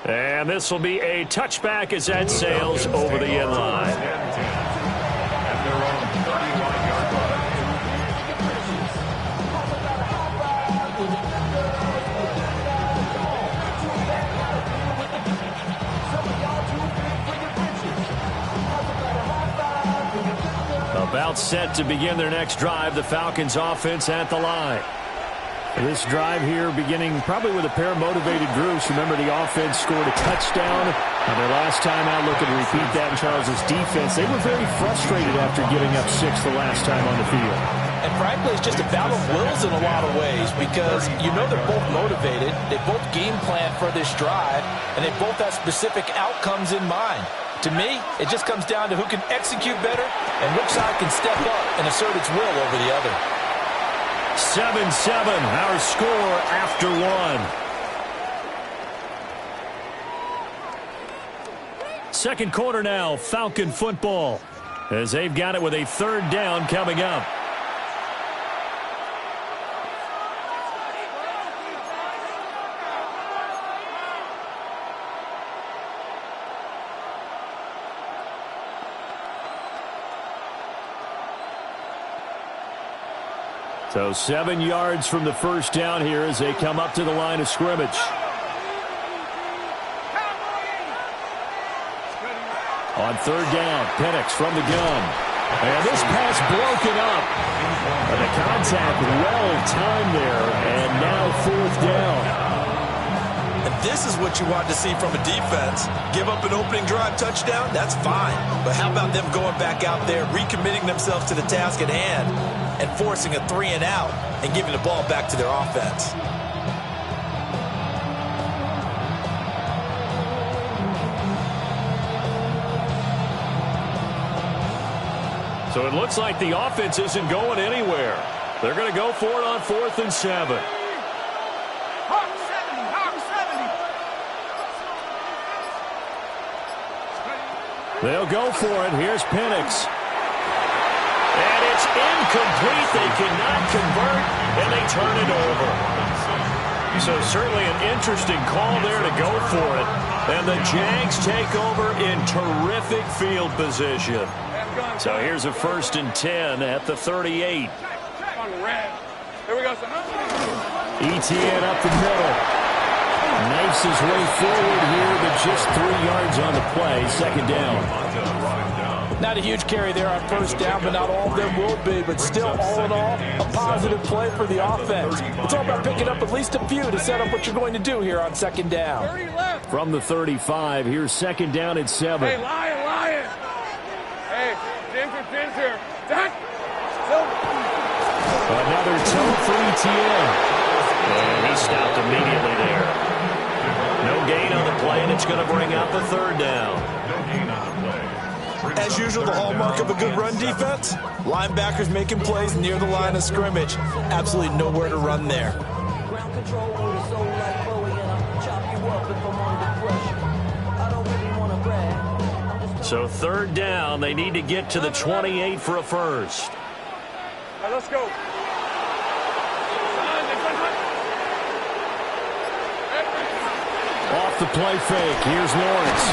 F: And this will be a touchback as that sails over the end line.
C: At their own 31-yard line.
F: About set to begin their next drive, the Falcons offense at the line. This drive here beginning probably with a pair of motivated groups. Remember, the offense scored a touchdown on their last time out. Looking to repeat that in Charles's defense. They were very frustrated after giving up 6 the last time on the field.
H: And frankly, it's just a battle of wills in a lot of ways because you know they're both motivated. They both game plan for this drive, and they both have specific outcomes in mind. To me, it just comes down to who can execute better and which side can step up and assert its will over the other.
F: 7-7, our score after 1. Second quarter now, Falcon football, as they've got it with a 3rd down coming up. So 7 yards from the first down here as they come up to the line of scrimmage. On 3rd down, Penix from the gun. And this pass broken up. And the contact well timed there. And now 4th down.
H: And this is what you want to see from a defense. Give up an opening drive touchdown, that's fine. But how about them going back out there, recommitting themselves to the task at hand, and forcing a 3 and out and giving the ball back to their offense.
F: So it looks like the offense isn't going anywhere. They're going to go for it on 4th and 7. They'll go for it. Here's Penix. And it's incomplete. They cannot convert, and they turn it over. So certainly an interesting call there to go for it. And the Jags take over in terrific field position. So here's a 1st and 10 at the 38.
G: Here we go, son.
F: ETN up the middle. Knifes his way forward here, but just 3 yards on the play. 2nd down.
H: Not a huge carry there on 1st down, but not all of them will be. But still, all in all, a positive play for the offense. It's all about picking up at least a few to set up what you're going to do here on 2nd down.
F: From the 35, here's 2nd down and 7.
G: Hey, Lion. Hey, Ginger.
F: Another toe for ETN. And he stopped immediately there. No gain on the play, and it's going to bring up a 3rd down.
H: As usual, the hallmark of a good run defense, linebackers making plays near the line of scrimmage. Absolutely nowhere to run there.
D: Ground control with a soul like Bowie, and I'll chop you up if I'm under pressure. I don't really want to brag.
F: So 3rd down, they need to get to the 28 for a 1st.
G: Right, let's go.
F: Off the play fake, here's Lawrence.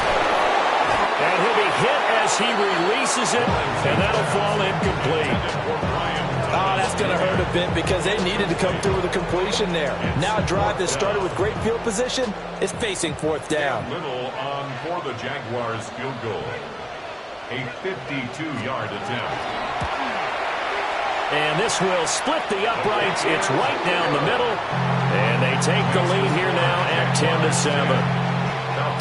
F: And he'll be hit as he releases it, and that'll fall incomplete.
H: Oh, that's going to hurt a bit because they needed to come through with a completion there. Now a drive that started with great field position is facing 4th down.
C: Little on for the Jaguars field goal. A 52-yard attempt.
F: And this will split the uprights. It's right down the middle. And they take the lead here now at 10-7.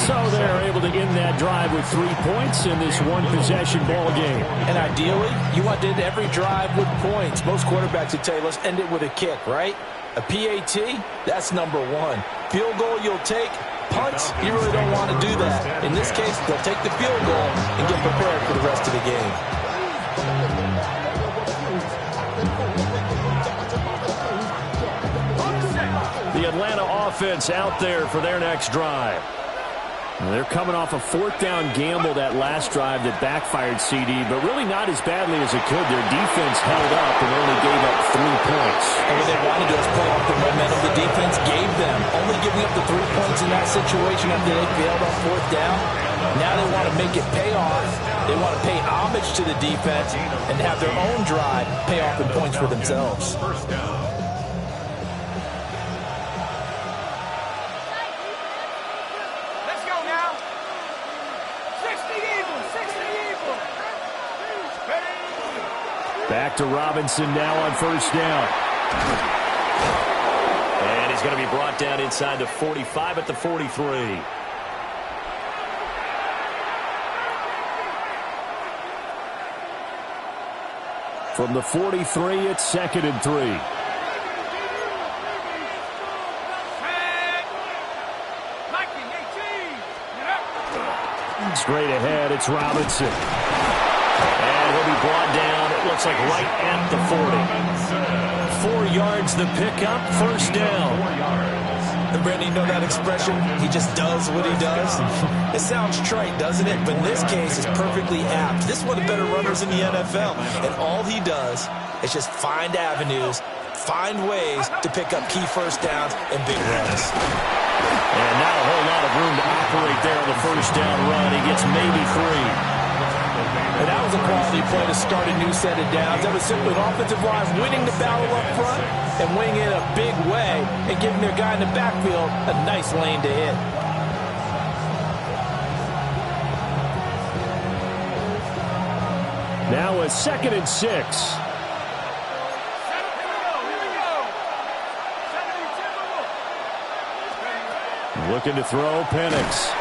F: So they're able to end that drive with 3 points in this one-possession ball game.
H: And ideally, you want to end every drive with points. Most quarterbacks would tell you, let's end it with a kick, right? A PAT, that's number 1. Field goal you'll take. Punts, you really don't want to do that. In this case, they'll take the field goal and get prepared for the rest of the game.
F: The Atlanta offense out there for their next drive. They're coming off a 4th down gamble that last drive that backfired CD, but really not as badly as it could. Their defense held up and only gave up 3 points.
H: And what they want to do is play off the momentum the defense gave them. Only giving up the 3 points in that situation after they failed on 4th down. Now they want to make it pay off. They want to pay homage to the defense and have their own drive pay off in points for themselves.
C: First down.
F: Back to Robinson now on 1st down. And he's going to be brought down inside the 45 at the 43. From the 43, it's 2nd and 3. Straight ahead, it's Robinson. And he'll be brought down, it looks like right at the 40. 4 yards the pickup, 1st down.
H: And Brandon, you know that expression? He just does what he does. It sounds trite, doesn't it? But in this case, it's perfectly apt. This is one of the better runners in the NFL. And all he does is just find avenues, find ways to pick up key 1st downs and big runs.
F: And not a whole lot of room to operate there on the 1st down run. He gets maybe 3.
H: And that was a quality play to start a new set of downs. That was simply an offensive line winning the battle up front and winning it a big way and giving their guy in the backfield a nice lane to hit.
F: Now a 2nd and 6. Looking to throw, Penix.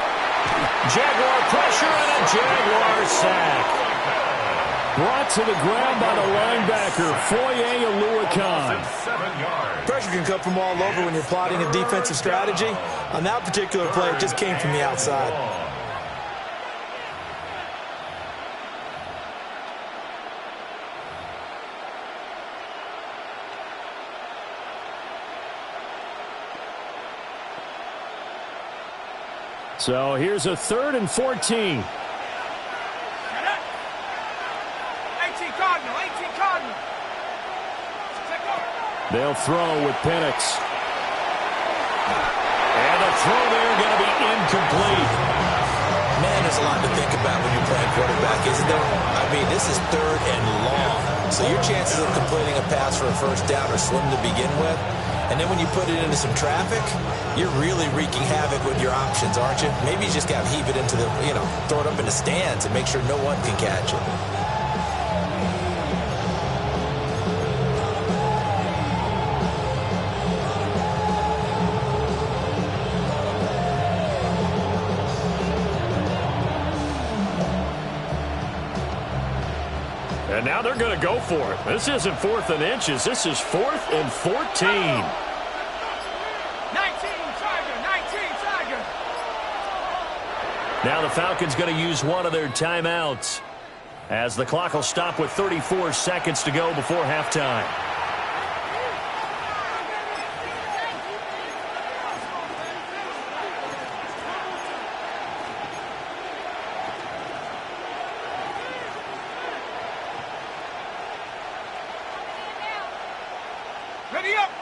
F: Jaguar pressure and a Jaguar sack. Brought to the ground by the linebacker, Foye Oluokun.
H: Pressure can come from all over when you're plotting a defensive strategy. On that particular play, it just came from the outside.
F: So here's a 3rd and 14.
G: 18 Cardinal.
F: They'll throw with Penix. And the throw there going to be incomplete.
H: Man, there's a lot to think about when you're playing quarterback, isn't there? I mean, this is 3rd and long. So your chances of completing a pass for a first down are slim to begin with. And then when you put it into some traffic, you're really wreaking havoc with your options, aren't you? Maybe you just got to heave it into the, throw it up in the stands and make sure no one can catch it.
F: And now they're going to go for it. This isn't 4th and inches. This is 4th and 14.
G: 19 Tiger.
F: Now the Falcons going to use one of their timeouts as the clock will stop with 34 seconds to go before halftime.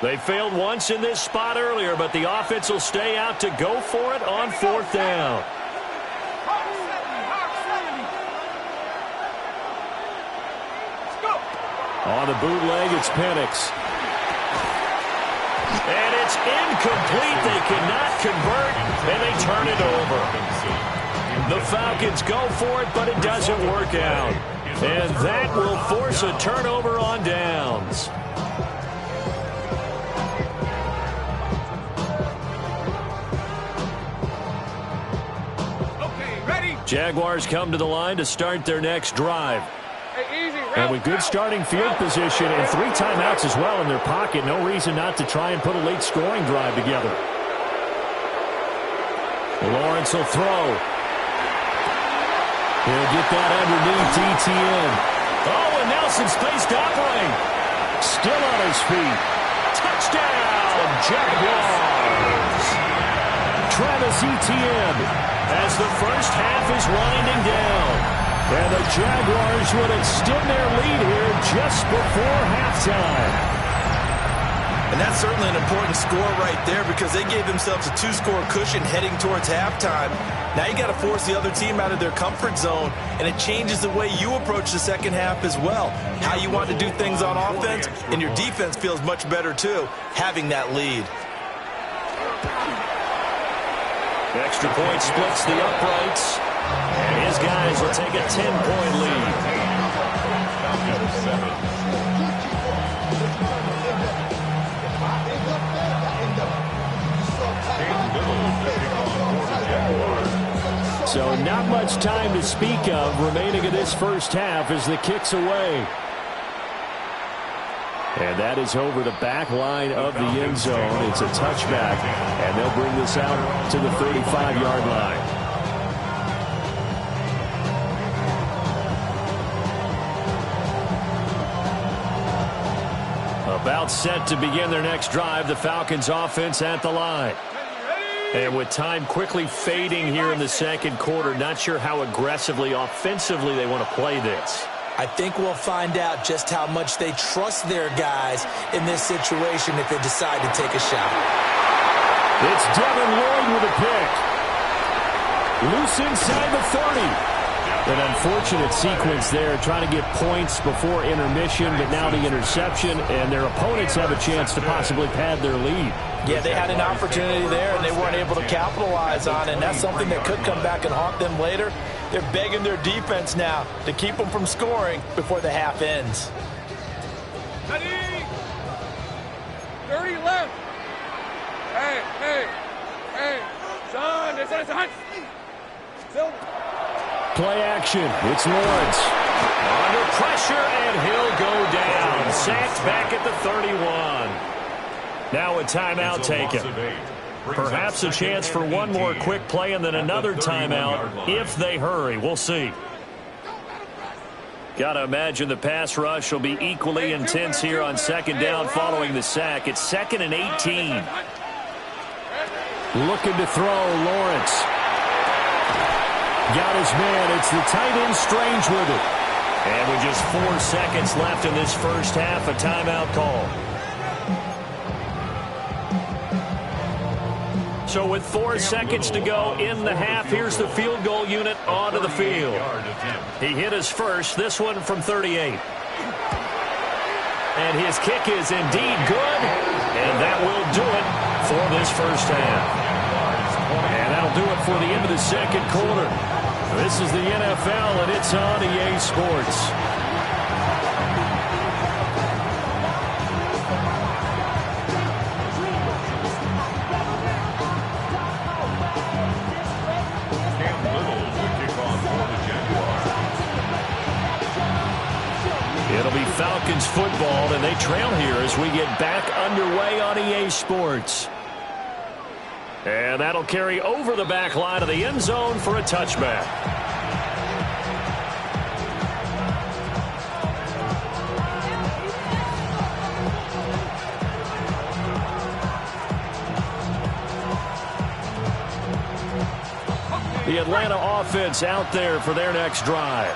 F: They failed once in this spot earlier, but the offense will stay out to go for it on 4th down. On the bootleg, it's Penix. And it's incomplete. They cannot convert, and they turn it over. The Falcons go for it, but it doesn't work out. And that will force a turnover on downs. Jaguars come to the line to start their next drive. And with good starting field position and 3 timeouts as well in their pocket, no reason not to try and put a late scoring drive together. Lawrence will throw. He'll get that underneath Etienne. Oh, and Nelson space to operate. Still on his feet. Touchdown, Jaguars. Travis Etienne as the first half is winding down. And the Jaguars would extend their lead here just before halftime.
H: And that's certainly an important score right there because they gave themselves a 2-score cushion heading towards halftime. Now you got to force the other team out of their comfort zone, and it changes the way you approach the second half as well. How you want to do things on offense, and your defense feels much better too, having that lead.
F: Extra point splits the uprights, and his guys will take a 10-point lead. So not much time to speak of remaining in this first half as the kick's away. And that is over the back line of the end zone. It's a touchback, and they'll bring this out to the 35-yard line. About set to begin their next drive, the Falcons offense at the line. And with time quickly fading here in the second quarter, not sure how aggressively, offensively they want to play this.
H: I think we'll find out just how much they trust their guys in this situation if they decide to take a shot.
F: It's Devin Lloyd with a pick. Loose inside the 30. An unfortunate sequence there, trying to get points before intermission, but now the interception, and their opponents have a chance to possibly pad their lead.
H: Yeah, they had an opportunity there, and they weren't able to capitalize on it, and that's something that could come back and haunt them later. They're begging their defense now to keep them from scoring before the half ends.
G: 30 left. Hey, John, there's a hunt.
F: Play action. It's Lawrence. Under pressure, and he'll go down. Sacked back at the 31. Now a timeout taken. Perhaps a chance for one more quick play and then another timeout if they hurry. We'll see. Got to imagine the pass rush will be equally intense here on second down following the sack. It's 2nd and 18. Looking to throw, Lawrence. Got his man. It's the tight end Strange with it. And with just 4 seconds left in this first half, a timeout call. So with 4 seconds to go in the half, here's the field goal unit onto the field. He hit his first, this one from 38. And his kick is indeed good, and that will do it for this first half. And that'll do it for the end of the second quarter. This is the NFL, and it's on EA Sports. It'll be Falcons football, and they trail here as we get back underway on EA Sports. And that'll carry over the back line of the end zone for a touchback. The Atlanta offense out there for their next drive.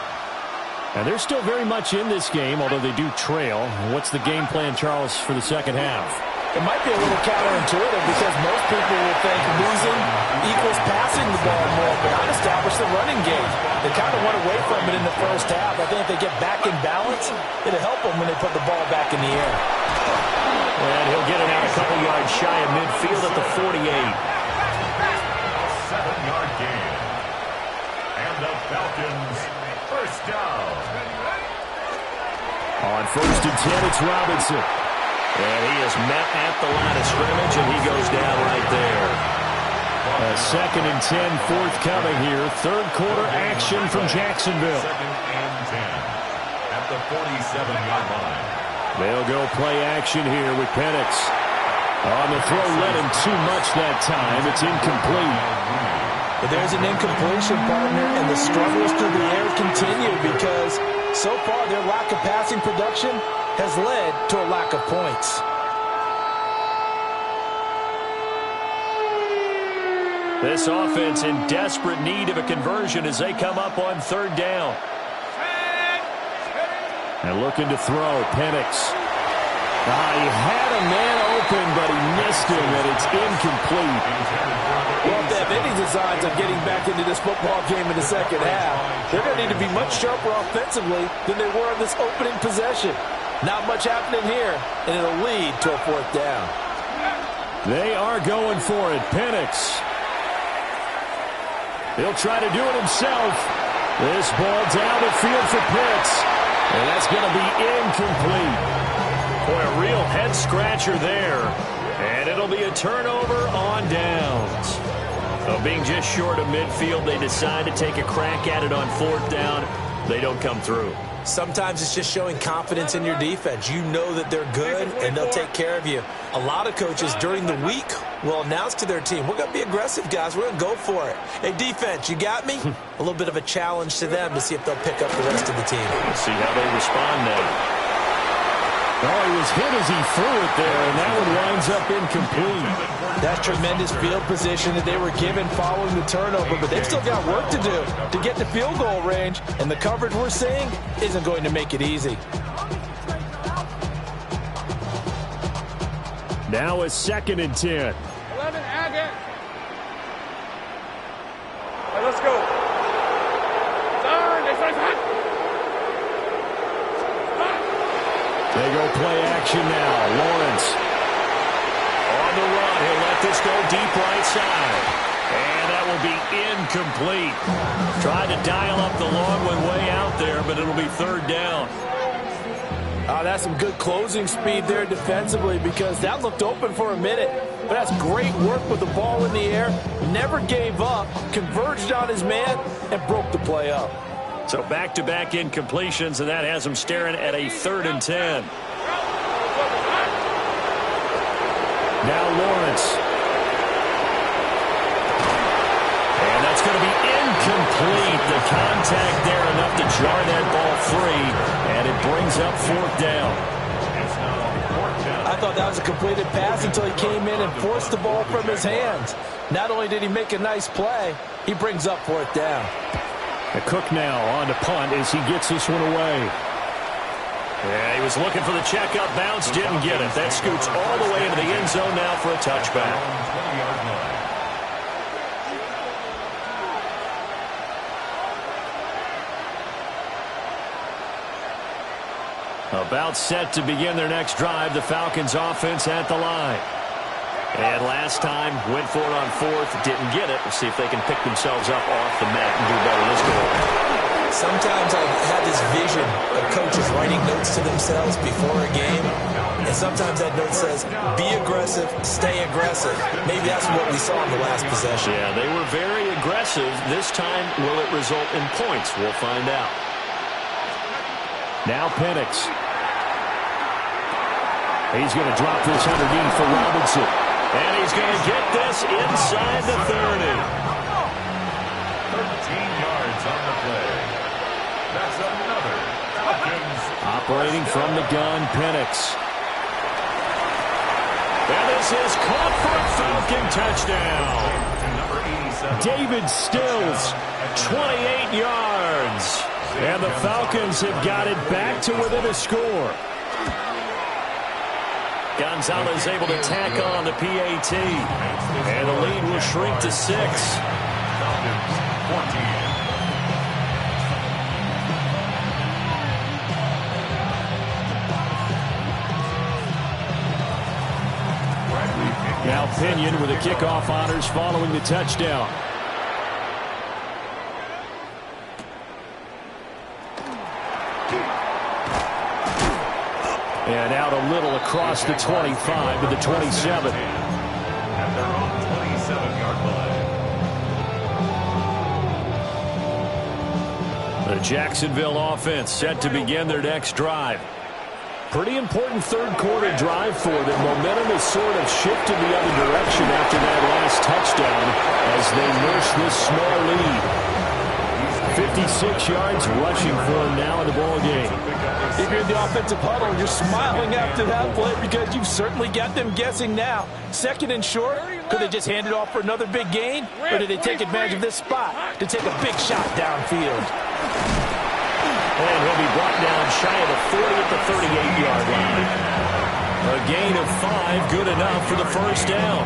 F: And they're still very much in this game, although they do trail. What's the game plan, Charles, for the second half?
H: It might be a little counterintuitive because most people will think losing equals passing the ball more, but not establish the running game. They kind of went away from it in the first half. I think if they get back in balance, it'll help them when they put the ball back in the air.
F: And he'll get it out a couple yards shy of midfield at the 48.
C: 7-yard gain. And the Falcons first down.
F: On 1st and 10, it's Robinson. And he is met at the line of scrimmage, and he goes down right there. A 2nd and 10 forthcoming here. Third quarter action from Jacksonville.
C: 2nd and 10 at the 47-yard line.
F: They'll go play action here with Penix. On the throw, led him too much that time. It's incomplete.
H: But there's an incompletion, partner, and the struggles through the air continue because so far their lack of passing production has led to a lack of points.
F: This offense in desperate need of a conversion as they come up on 3rd down. And looking to throw, Penix. He had a man open, but he missed him, and it's incomplete.
H: Well, if they have any designs of getting back into this football game in the second half, they're going to need to be much sharper offensively than they were in this opening possession. Not much happening here, and it'll lead to a 4th down.
F: They are going for it. Penix. He'll try to do it himself. This ball down the field for Pitts, and that's going to be incomplete. Boy, a real head-scratcher there. And it'll be a turnover on downs. So being just short of midfield, they decide to take a crack at it on 4th down. They don't come through.
H: Sometimes it's just showing confidence in your defense. You know that they're good, and they'll take care of you. A lot of coaches during the week will announce to their team, we're going to be aggressive, guys. We're going to go for it. Hey, defense, you got me? A little bit of a challenge to them to see if they'll pick up the rest of the team.
F: Let's see how they respond now. Oh, he was hit as he threw it there, and that one winds up incomplete.
H: That's tremendous field position that they were given following the turnover, but they've still got work to do to get to field goal range, and the coverage we're seeing isn't going to make it easy.
F: Now a 2nd and 10.
G: 11, Agate. Right, let's go.
F: They go play action now. Lawrence on the run. He'll let this go deep right side. And that will be incomplete. Tried to dial up the long one way out there, but it'll be 3rd down.
H: That's some good closing speed there defensively because that looked open for a minute. But that's great work with the ball in the air. Never gave up, converged on his man, and broke the play up.
F: So back-to-back incompletions, and that has them staring at a 3rd and 10. Now Lawrence. And that's going to be incomplete. The contact there enough to jar that ball free, and it brings up 4th down.
H: I thought that was a completed pass until he came in and forced the ball from his hands. Not only did he make a nice play, he brings up 4th down.
F: Cook now on to punt as he gets this one away. Yeah, he was looking for the checkup bounce, didn't get it. That scoots all the way into the end zone now for a touchback. About set to begin their next drive, the Falcons offense at the line. And last time, went for it on fourth, didn't get it. Let's see if they can pick themselves up off the mat and do better this go.
H: Sometimes I've had this vision of coaches writing notes to themselves before a game. And sometimes that note says, be aggressive, stay aggressive. Maybe that's what we saw in the last possession.
F: Yeah, they were very aggressive. This time, will it result in points? We'll find out. Now Penix. He's going to drop this underneath for Robinson. And he's going to get this inside the 30. 13
C: yards on the play. That's another Falcons.
F: Operating from the gun, Penix. And this is caught for a Falcon touchdown. David Stills, 28 yards. And the Falcons have got it back to within a score. Gonzalez able to tack on the PAT. And the lead will shrink to 6.
C: Falcons 14.
F: Now Pinion with the kickoff honors following the touchdown. And out a little across the 25 to the 27.
C: At their own 27-yard line.
F: The Jacksonville offense set to begin their next drive. Pretty important third-quarter drive for them. Momentum has sort of shifted the other direction after that last touchdown as they nurse this small lead. 56 yards rushing for him now in the ball game.
H: If you're in the offensive huddle, you're smiling after that play because you've certainly got them guessing now. Second and short, could they just hand it off for another big gain? Or did they take advantage of this spot to take a big shot downfield?
F: And he'll be brought down shy of the 40 at the 38-yard line. A gain of 5, good enough for the first down.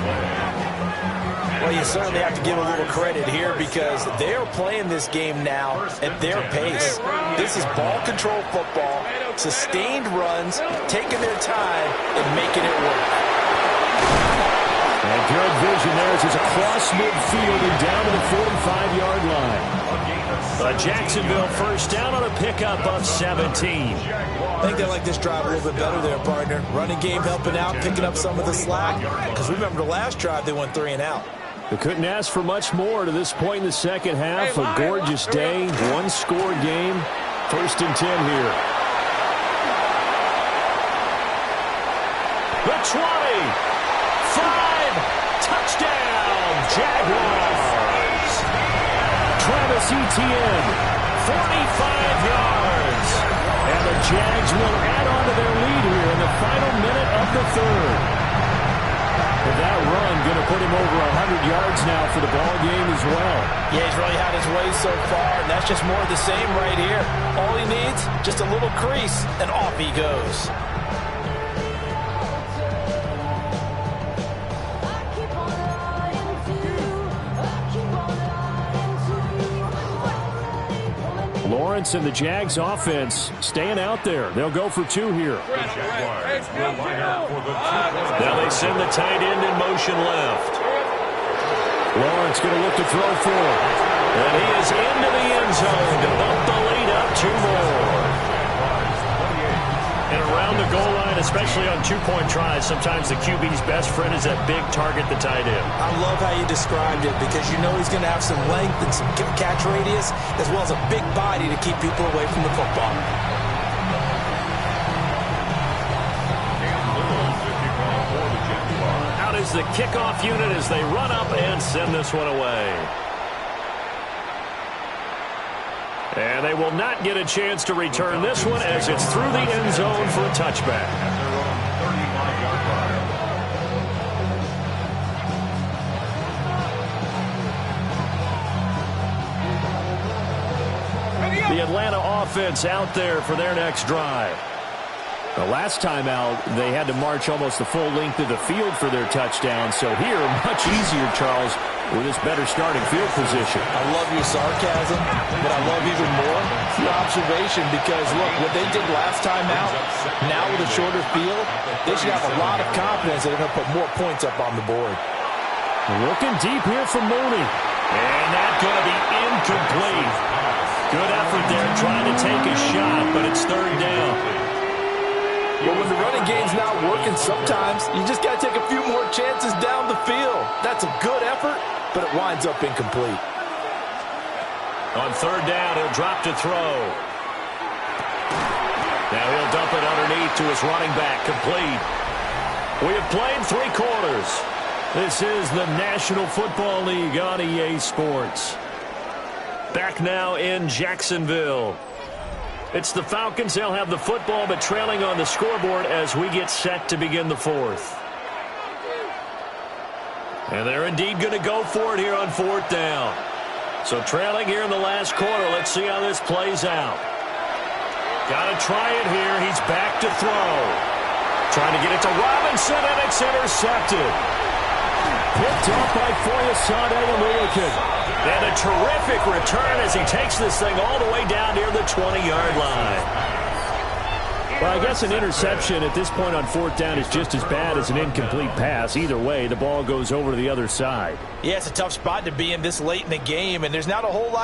H: Well, you certainly have to give a little credit here because they're playing this game now at their pace. This is ball control football, sustained runs, taking their time and making it work.
F: And good vision there as it's across midfield and down to the 45-yard line. A Jacksonville first down on a pickup of 17.
H: I think they like this drive a little bit better there, partner. Running game helping out, picking up some of the slack. Because remember the last drive, they went 3 and out.
F: They couldn't ask for much more to this point in the second half. A gorgeous day, one-score game. First and 10 here. The 20. 5. Touchdown, Jaguars. Travis Etienne, 45 yards. And the Jags will add on to their lead here in the final minute of the third. And that run going to put him over 100 yards now for the ball game as well.
H: Yeah, he's really had his way so far, and that's just more of the same right here. All he needs, just a little crease, and off he goes.
F: Lawrence and the Jags offense staying out there. They'll go for 2 here. Now they send the tight end in motion left. Lawrence going to look to throw for him. And he is into the end zone to bump the lead up 2 more. And around the goal line, especially on 2-point tries, sometimes the QB's best friend is that big target, the tight end.
H: I love how you described it because you know he's going to have some length and some catch radius as well as a big body to keep people away from the football.
F: Out is the kickoff unit as they run up and send this one away. And they will not get a chance to return this one as it's through the end zone for a touchback. The Atlanta offense out there for their next drive. The last time out, they had to march almost the full length of the field for their touchdown. So here, much easier, Charles, with this better starting field position.
H: I love your sarcasm, but I love even more your observation because, look, what they did last time out, now with a shorter field, they should have a lot of confidence that they're going to put more points up on the board.
F: Looking deep here for Mooney. And that's going to be incomplete. Good effort there trying to take a shot, but it's third down.
H: But when the running game's not working, sometimes you just got to take a few more chances down the field. That's a good effort, but it winds up incomplete.
F: On third down, he'll drop to throw. Now he'll dump it underneath to his running back, complete. We have played 3 quarters. This is the National Football League on EA Sports. Back now in Jacksonville. It's the Falcons. They'll have the football, but trailing on the scoreboard as we get set to begin the fourth. And they're indeed going to go for it here on fourth down. So trailing here in the last quarter. Let's see how this plays out. Got to try it here. He's back to throw. Trying to get it to Robinson, and it's intercepted. Picked off by Foyesade Oluokun. And a terrific return as he takes this thing all the way down near the 20-yard line. Well, I guess an interception at this point on fourth down is just as bad as an incomplete pass. Either way, the ball goes over to the other side.
H: Yeah, it's a tough spot to be in this late in the game, and there's not a whole lot